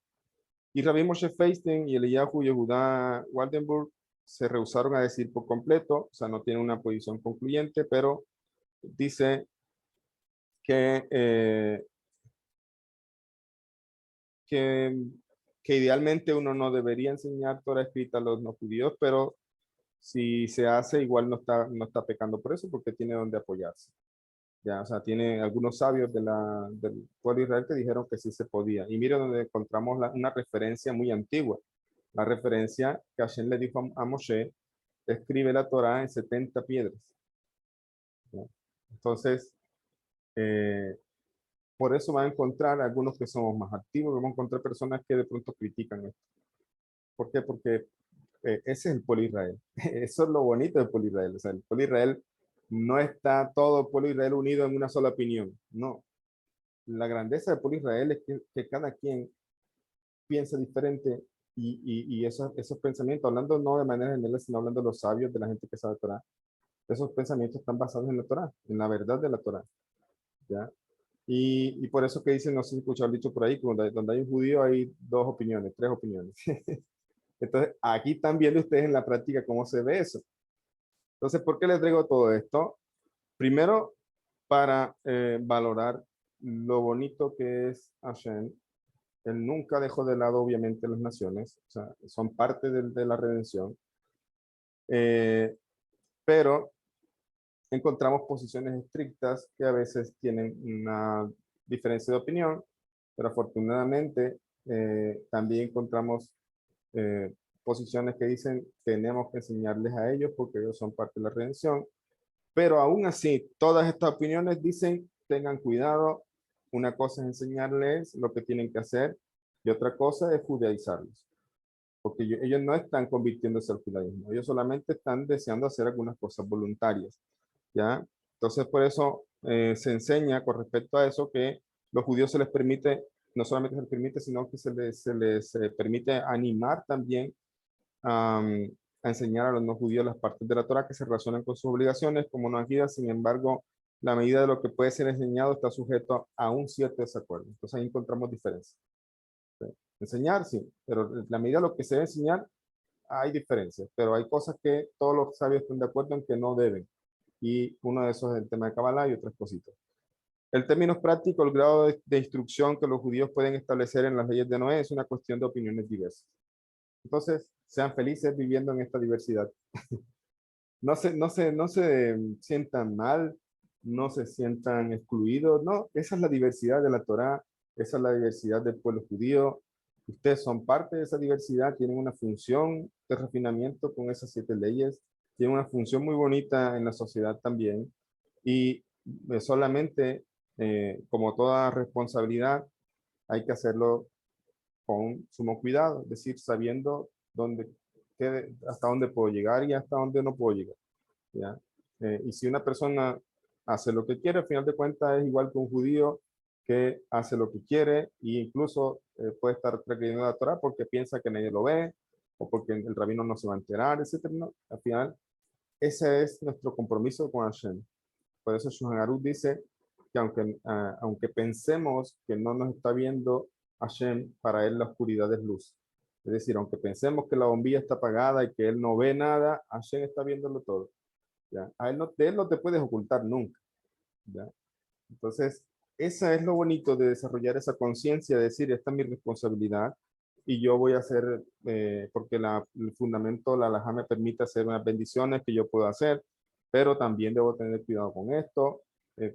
Y Rabbi Moshe Feinstein y Eliyahu Yehudá Waldenburg se rehusaron a decir por completo, o sea, no tienen una posición concluyente, pero dice que, que, que idealmente uno no debería enseñar Torah escrita a los no judíos, pero si se hace, igual no está pecando por eso, porque tiene donde apoyarse. Ya, o sea, tiene algunos sabios del pueblo de Israel que dijeron que sí se podía. Y mira donde encontramos una referencia muy antigua. La referencia que Hashem le dijo a Moshe, escribe la Torah en 70 piedras. ¿Ya? Entonces, por eso van a encontrar algunos que somos más activos, vamos a encontrar personas que de pronto critican esto. ¿Por qué? Porque ese es el pueblo de Israel. Eso es lo bonito del pueblo de Israel. O sea, el pueblo de Israel no está todo el pueblo de Israel unido en una sola opinión. No. La grandeza del pueblo de Israel es que cada quien piensa diferente y esos pensamientos, hablando no de manera general, sino hablando de los sabios, de la gente que sabe Torah, esos pensamientos están basados en la Torah, en la verdad de la Torah. ¿Ya? Y por eso que dicen, no sé si escuchado el dicho por ahí, que donde hay un judío hay dos opiniones, tres opiniones. Entonces, aquí están viendo ustedes en la práctica cómo se ve eso. Entonces, ¿por qué les traigo todo esto? Primero, para valorar lo bonito que es Hashem. Él nunca dejó de lado, obviamente, las naciones, o sea, son parte de la redención, pero encontramos posiciones estrictas que a veces tienen una diferencia de opinión, pero afortunadamente también encontramos posiciones que dicen tenemos que enseñarles a ellos porque ellos son parte de la redención, pero aún así todas estas opiniones dicen tengan cuidado, una cosa es enseñarles lo que tienen que hacer y otra cosa es judaizarlos, porque ellos no están convirtiéndose al judaísmo, ellos solamente están deseando hacer algunas cosas voluntarias, ¿ya? Entonces por eso se enseña con respecto a eso que los judíos se les permite, no solamente se les permite, sino que se les permite animar también a enseñar a los no judíos las partes de la Torah que se relacionan con sus obligaciones como no guía. Sin embargo, la medida de lo que puede ser enseñado está sujeto a un cierto desacuerdo. Entonces ahí encontramos diferencias. ¿Sí? Enseñar, sí, pero la medida de lo que se debe enseñar, hay diferencias, pero hay cosas que todos los sabios están de acuerdo en que no deben. Y uno de esos es el tema de Kabbalah y otras cositas. El término práctico, el grado de instrucción que los judíos pueden establecer en las leyes de Noé es una cuestión de opiniones diversas. Entonces, sean felices viviendo en esta diversidad. No se sientan mal, no se sientan excluidos, no, esa es la diversidad de la Torá, esa es la diversidad del pueblo judío. Ustedes son parte de esa diversidad, tienen una función de refinamiento con esas 7 leyes, tienen una función muy bonita en la sociedad también, y solamente, como toda responsabilidad, hay que hacerlo con sumo cuidado, es decir, sabiendo hasta dónde puedo llegar y hasta dónde no puedo llegar. ¿Ya? Y si una persona hace lo que quiere, al final de cuentas es igual que un judío que hace lo que quiere e incluso puede estar transgrediendo la Torah porque piensa que nadie lo ve o porque el rabino no se va a enterar, etcétera. No, al final, ese es nuestro compromiso con Hashem. Por eso Shulchan Aruch dice que aunque pensemos que no nos está viendo Hashem, para él la oscuridad es luz. Es decir, aunque pensemos que la bombilla está apagada y que él no ve nada, Hashem está viéndolo todo. ¿Ya? De él no te puedes ocultar nunca. ¿Ya? Entonces, esa es lo bonito de desarrollar esa conciencia, de decir, esta es mi responsabilidad y yo voy a hacer, porque el fundamento, la alajá me permite hacer unas bendiciones que yo puedo hacer, pero también debo tener cuidado con esto,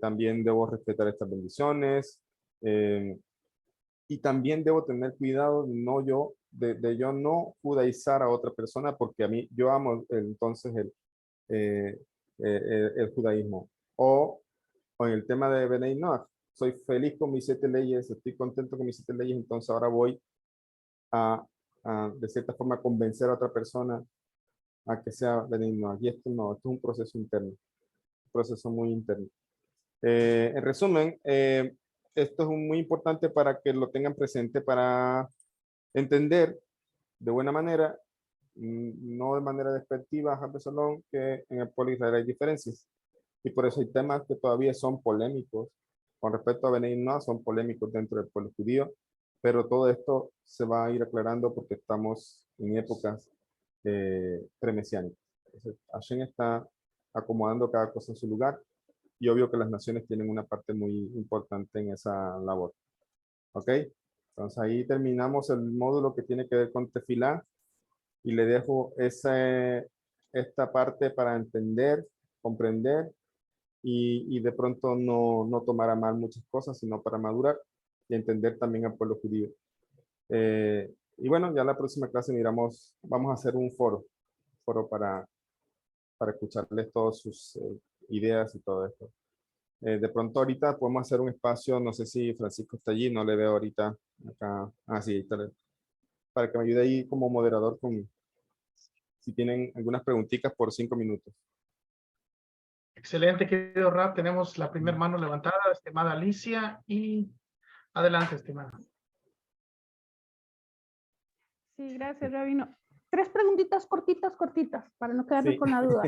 también debo respetar estas bendiciones, eh, y también debo tener cuidado de yo no judaizar a otra persona, porque a mí, yo amo entonces eh, el judaísmo. O en el tema de Benay Noach, soy feliz con mis 7 leyes, estoy contento con mis 7 leyes, entonces ahora voy a, de cierta forma, convencer a otra persona a que sea Benay Noach. Y esto no, esto es un proceso interno, un proceso muy interno. En resumen, esto es muy importante para que lo tengan presente, para entender de buena manera, no de manera despectiva, Salón, que en el pueblo de Israel hay diferencias. Y por eso hay temas que todavía son polémicos. Con respecto a Benay Noach, son polémicos dentro del pueblo judío, pero todo esto se va a ir aclarando porque estamos en épocas premesiánicas. Hashem está acomodando cada cosa en su lugar y obvio que las naciones tienen una parte muy importante en esa labor. ¿Ok? Entonces ahí terminamos el módulo que tiene que ver con Tefilá y le dejo esta parte para entender, comprender y de pronto no tomar a mal muchas cosas, sino para madurar y entender también al pueblo judío. Y bueno, ya la próxima clase vamos a hacer un foro para escucharles todas sus ideas y todo esto. De pronto ahorita podemos hacer un espacio, no sé si Francisco está allí, no le veo ahorita acá. Ah, sí, está, para que me ayude ahí como moderador con, si tienen algunas preguntitas por 5 minutos. Excelente, querido Rab. Tenemos la primera mano levantada, estimada Alicia, y adelante, estimada. Sí, gracias, Rabino. 3 preguntitas cortitas, para no quedarme Sí. con la duda.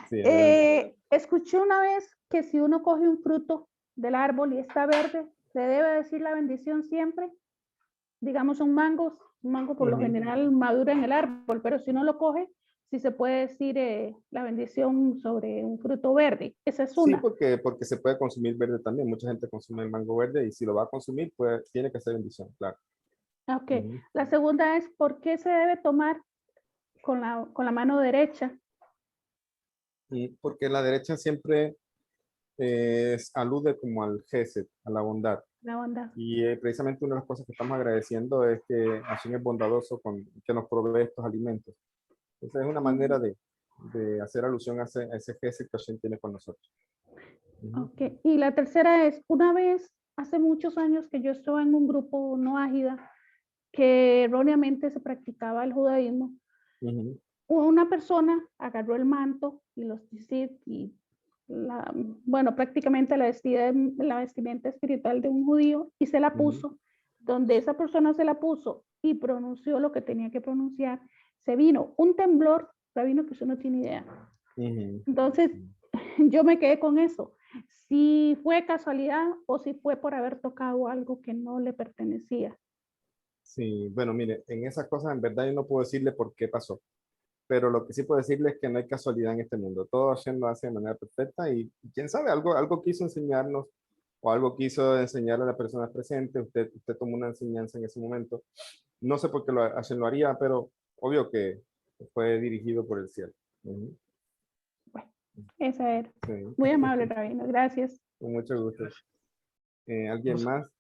Sí, adelante. Escuché una vez que si uno coge un fruto del árbol y está verde, se debe decir la bendición siempre. Digamos un mango por lo Ujú. general madura en el árbol, pero si uno lo coge, sí se puede decir la bendición sobre un fruto verde. Esa es Sí, una. porque se puede consumir verde también. Mucha gente consume el mango verde y si lo va a consumir, pues tiene que ser bendición, claro. Ok. Ujú. La segunda es, ¿por qué se debe tomar con la mano derecha? Y porque la derecha siempre alude como al Gesed, a la bondad. La onda. Y precisamente una de las cosas que estamos agradeciendo es que Hashem es bondadoso con que nos provee estos alimentos. Entonces es una manera de hacer alusión a ese Gesed que Hashem tiene con nosotros. Ujú. Ok. Y la tercera es, una vez, hace muchos años que yo estaba en un grupo no ágida, que erróneamente se practicaba el judaísmo, Ujú. una persona agarró el manto y los tzitzit y bueno, prácticamente la vestimenta espiritual de un judío y se la puso. Donde esa persona se la puso y pronunció lo que tenía que pronunciar, se vino un temblor, rabino, que usted no tiene idea. Ujú. Entonces, yo me quedé con eso. Si fue casualidad o si fue por haber tocado algo que no le pertenecía. Sí, bueno, mire, en esas cosas en verdad yo no puedo decirle por qué pasó, pero lo que sí puedo decirle es que no hay casualidad en este mundo. Todo Hashem lo hace de manera perfecta y quién sabe, algo quiso enseñarnos o algo quiso enseñar a la persona presente. Usted tomó una enseñanza en ese momento. No sé por qué Hashem lo haría, pero obvio que fue dirigido por el cielo. Ujú. Bueno, esa era. Sí, Muy amable, rabino. Gracias. con mucho gusto. ¿Alguien Vamos, más?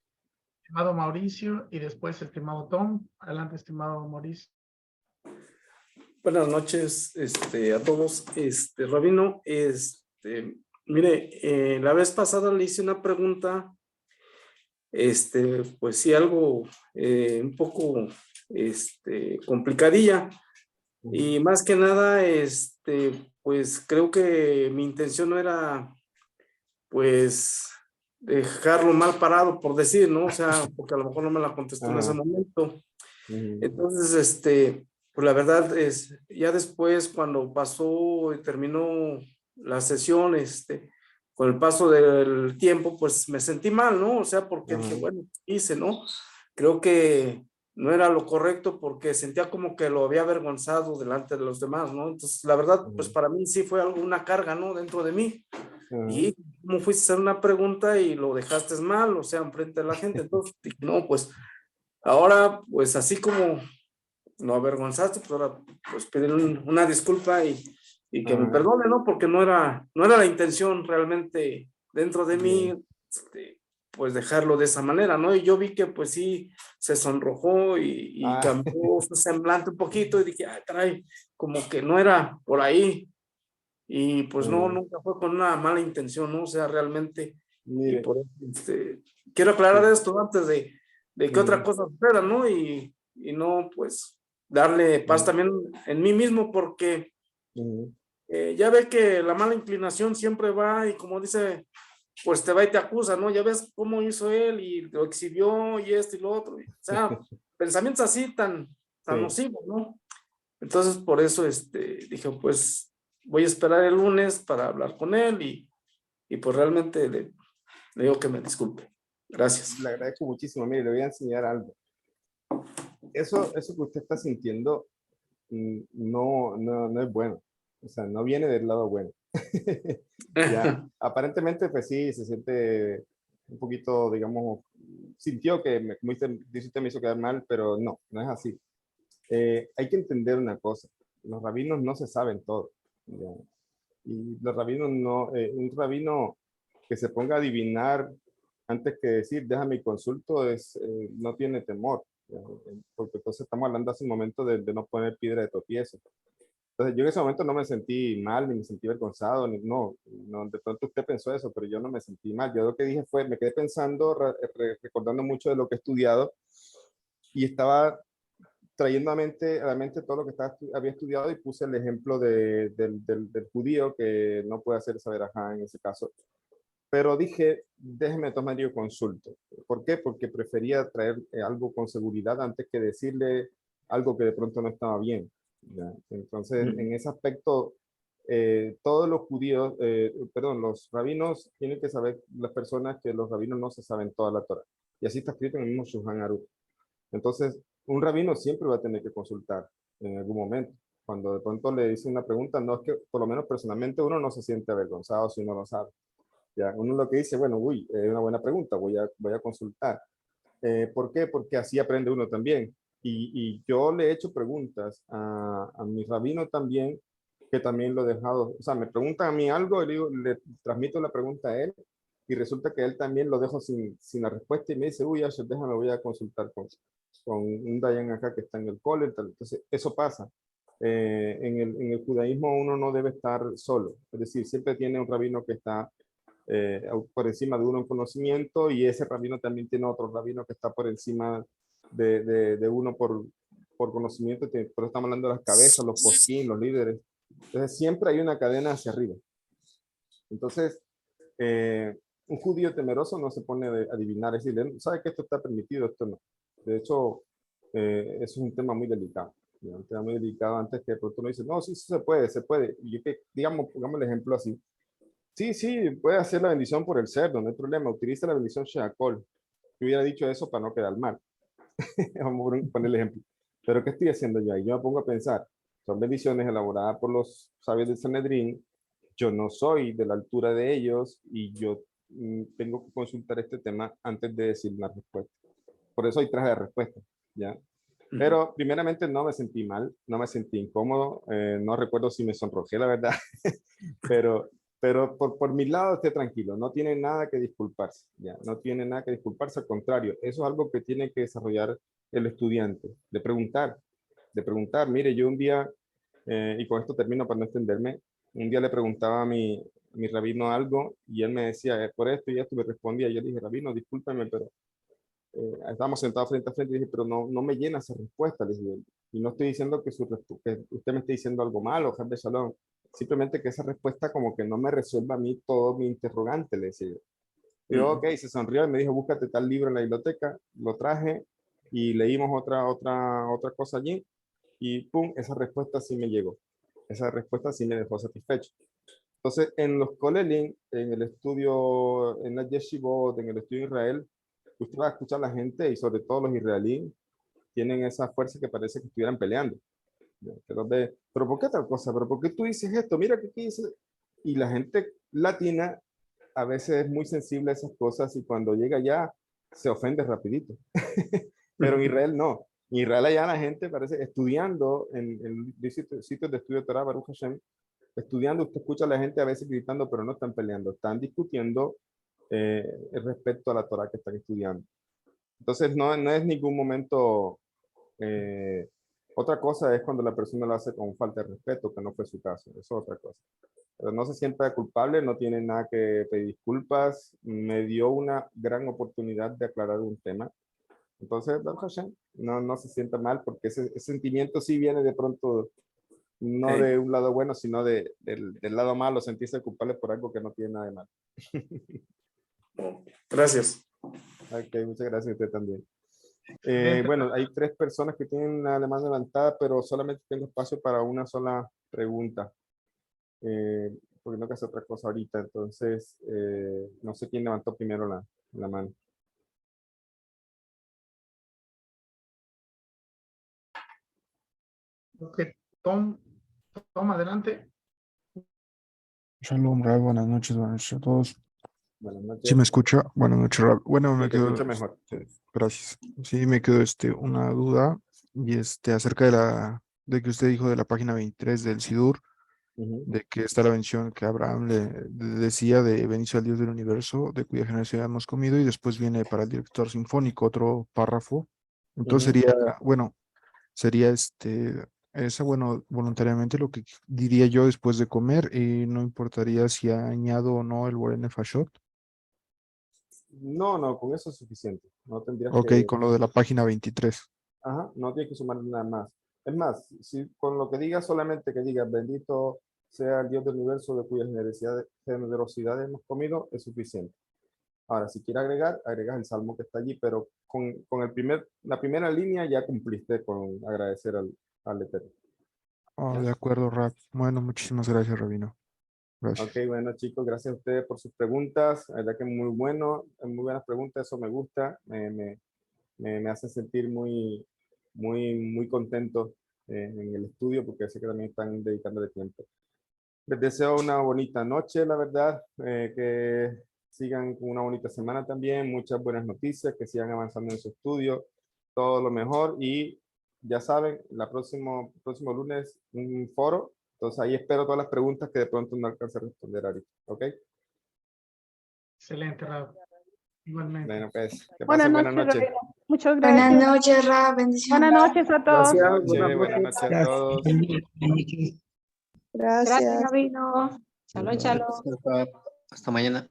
estimado Mauricio, y después estimado Tom. Adelante, estimado Mauricio. Buenas noches, a todos. Rabino, mire, la vez pasada le hice una pregunta, pues sí, algo un poco, complicadilla. Y más que nada, pues creo que mi intención no era, pues, dejarlo mal parado, por decir, ¿no? O sea, porque a lo mejor no me la contestó en ese Ajá. momento. Ujú. Entonces, pues la verdad es, ya después cuando pasó y terminó la sesión, con el paso del tiempo, pues me sentí mal, ¿no? O sea, porque dije, Ajá. bueno, hice, ¿no? Creo que no era lo correcto porque sentía como que lo había avergonzado delante de los demás, ¿no? Entonces, la verdad, pues Ujú. para mí sí fue algo, una carga, ¿no? Dentro de mí. Ajá. Y como fuiste a hacer una pregunta y lo dejaste mal, o sea, enfrente de la gente. Entonces, dije, no, pues ahora, pues así como lo avergonzaste, pues ahora pues pedir una disculpa y que me Ajá. perdone, ¿no? Porque no era la intención realmente dentro de mí, Bien. pues dejarlo de esa manera, ¿no? Y yo vi que pues sí se sonrojó y Ah. cambió su semblante un poquito y dije, ay, caray, como que no era por ahí. Y pues no, Ajá. nunca fue con una mala intención, ¿no? O sea, realmente, y Mire. por eso, quiero aclarar Sí. esto antes de que otra Ujú. cosa suceda, ¿no? Y no, pues, darle paz Ujú. también en mí mismo, porque Ujú. ya ve que la mala inclinación siempre va y como dice, pues te va y te acusa, ¿no? Ya ves cómo hizo él y lo exhibió y esto y lo otro. O sea, pensamientos así tan Sí. nocivos, ¿no? Entonces, por eso, dije, pues, voy a esperar el lunes para hablar con él y pues realmente le digo que me disculpe. Gracias. Le agradezco muchísimo. Mire, le voy a enseñar algo. Eso que usted está sintiendo no es bueno. O sea, no viene del lado bueno. Ya, aparentemente, pues sí, se siente un poquito, digamos, sintió que, como dice usted, me hizo quedar mal, pero no es así. Hay que entender una cosa. Los rabinos no se saben todo. ¿Ya? Y los rabinos no, un rabino que se ponga a adivinar antes que decir, déjame y consulto, no tiene temor, ¿ya? Porque entonces estamos hablando hace un momento de no poner piedra de tropiezo. Entonces yo en ese momento no me sentí mal, ni me sentí avergonzado, no, de pronto usted pensó eso, pero yo no me sentí mal. Yo lo que dije fue, me quedé pensando, recordando mucho de lo que he estudiado y estaba trayendo a la mente todo lo que había estudiado y puse el ejemplo del judío que no puede hacer esa verajá en ese caso. Pero dije, déjeme tomar yo consulto. ¿Por qué? Porque prefería traer algo con seguridad antes que decirle algo que de pronto no estaba bien. ¿Ya? Entonces, en ese aspecto, todos los judíos, perdón, los rabinos tienen que saber, las personas que los rabinos no se saben toda la Torah. Y así está escrito en el mismo Shulchan Aruch. Entonces, un rabino siempre va a tener que consultar en algún momento. Cuando de pronto le dice una pregunta, no es que, por lo menos personalmente, uno no se siente avergonzado si uno lo sabe. Ya, uno lo que dice, bueno, uy, es una buena pregunta, voy a consultar. ¿Por qué? Porque así aprende uno también. Y yo le he hecho preguntas a mi rabino también, que también lo he dejado, o sea, me preguntan a mí algo, le transmito la pregunta a él, y resulta que él también lo dejo sin la respuesta y me dice, uy, Asher, déjame, voy a consultar con un Dayan acá que está en el cole. Entonces, eso pasa. En el judaísmo uno no debe estar solo, es decir, siempre tiene un rabino que está por encima de uno en conocimiento, y ese rabino también tiene otro rabino que está por encima de uno por conocimiento. Por eso estamos hablando de las cabezas, los posquín, los líderes. Entonces siempre hay una cadena hacia arriba. Entonces, un judío temeroso no se pone a adivinar, es decir, sabe que esto está permitido, esto no. De hecho, eso es un tema muy delicado. Un tema muy delicado antes que de pronto uno dice, no, sí, sí se puede, se puede. Y yo que, digamos, pongamos el ejemplo así. Sí, sí, puede hacer la bendición por el cerdo, no hay problema. Utiliza la bendición Sheakol. Yo hubiera dicho eso para no quedar mal. Vamos a poner el ejemplo. Pero ¿qué estoy haciendo yo ahí? Yo me pongo a pensar, son bendiciones elaboradas por los sabios del Sanedrín. Yo no soy de la altura de ellos y yo tengo que consultar este tema antes de decir una respuesta. Por eso hay traje de respuesta, ¿ya? Pero primeramente no me sentí mal, no me sentí incómodo, no recuerdo si me sonrojé, la verdad, pero por mi lado esté tranquilo, no tiene nada que disculparse, ¿ya? No tiene nada que disculparse, al contrario, eso es algo que tiene que desarrollar el estudiante, de preguntar, mire, yo un día, y con esto termino para no extenderme, un día le preguntaba a mi rabino algo y él me decía, por esto y esto, me respondía, yo le dije, rabino, discúlpeme, pero estábamos sentados frente a frente y dije, pero no me llena esa respuesta, le dije, y no estoy diciendo que usted me esté diciendo algo malo, Jab de Shalom, simplemente que esa respuesta como que no me resuelva a mí todo mi interrogante, le decía yo. Y yo, ok, se sonrió y me dijo, búscate tal libro en la biblioteca, lo traje y leímos otra cosa allí y pum, esa respuesta sí me llegó, esa respuesta sí me dejó satisfecho. Entonces, en los Kolelin, en el estudio, en la Yeshivot, en el estudio de Israel, usted va a escuchar a la gente y sobre todo los israelíes tienen esa fuerza que parece que estuvieran peleando. Pero ¿por qué tal cosa? ¿Pero por qué tú dices esto? Mira que aquí dice. Y la gente latina a veces es muy sensible a esas cosas y cuando llega allá se ofende rapidito. Pero en Israel no. En Israel allá la gente parece estudiando en sitios de estudio de Torah, Baruch Hashem, estudiando, usted escucha a la gente a veces gritando, pero no están peleando, están discutiendo respecto a la Torah que están estudiando. Entonces, no es ningún momento. Otra cosa es cuando la persona lo hace con falta de respeto, que no fue su caso, eso es otra cosa. Pero no se sienta culpable, no tiene nada que pedir disculpas, me dio una gran oportunidad de aclarar un tema. Entonces, Baruch Hashem, no se sienta mal porque ese sentimiento sí viene de pronto, no de un lado bueno, sino del lado malo, sentirse culpable por algo que no tiene nada de malo. Gracias. Ok, muchas gracias a usted también. Bueno, hay 3 personas que tienen la mano levantada, pero solamente tengo espacio para una sola pregunta. Porque no que hacer otra cosa ahorita, entonces no sé quién levantó primero la mano. Ok, Tom, adelante. Shalom, Rab, buenas noches a todos. Buenas ¿Sí noches. me escucha? Buenas noches, Rab. Bueno, Sí, me te quedó, escucho mejor. gracias. Sí, me quedó una duda y acerca de que usted dijo de la página 23 del Sidur, Ujú. de que está la bendición que Abraham le decía de bendice al Dios del universo, de cuya generación hemos comido, y después viene para el director sinfónico otro párrafo. Entonces Ujú. sería Esa, bueno, voluntariamente lo que diría yo después de comer, no importaría si añado o no el Warren Fashot. No, con eso es suficiente. No tendrías Ok, que, con lo de la página 23. ajá, no tienes que sumar nada más. Es más, si con lo que digas solamente que digas, bendito sea el Dios del universo de cuya generosidad hemos comido, es suficiente. Ahora, si quieres agregar, agregas el salmo que está allí, pero con la primera línea ya cumpliste con agradecer al Eterno. Oh, ¿Ya? de acuerdo, Rab. Bueno, muchísimas gracias, Rabino. Gracias. Ok, bueno chicos, gracias a ustedes por sus preguntas. La verdad que muy muy buenas preguntas, eso me gusta, me hace sentir muy contento en el estudio porque sé que también están dedicándole tiempo. Les deseo una bonita noche, la verdad, que sigan con una bonita semana también, muchas buenas noticias, que sigan avanzando en su estudio, todo lo mejor y ya saben, próximo lunes un foro, entonces ahí espero todas las preguntas que de pronto no alcance a responder ahorita, ¿ok? Excelente, Rab. Igualmente. Bueno, pues, que Buenas pasen noches, buenas noches. Rabino. Muchas Buenas gracias. noches, Ra, bendiciones. Buenas noches a todos. Gracias, Sí, buenas buenas noches. noches a todos. Gracias, Gracias. Rabino. Shalom, shalom. Hasta mañana.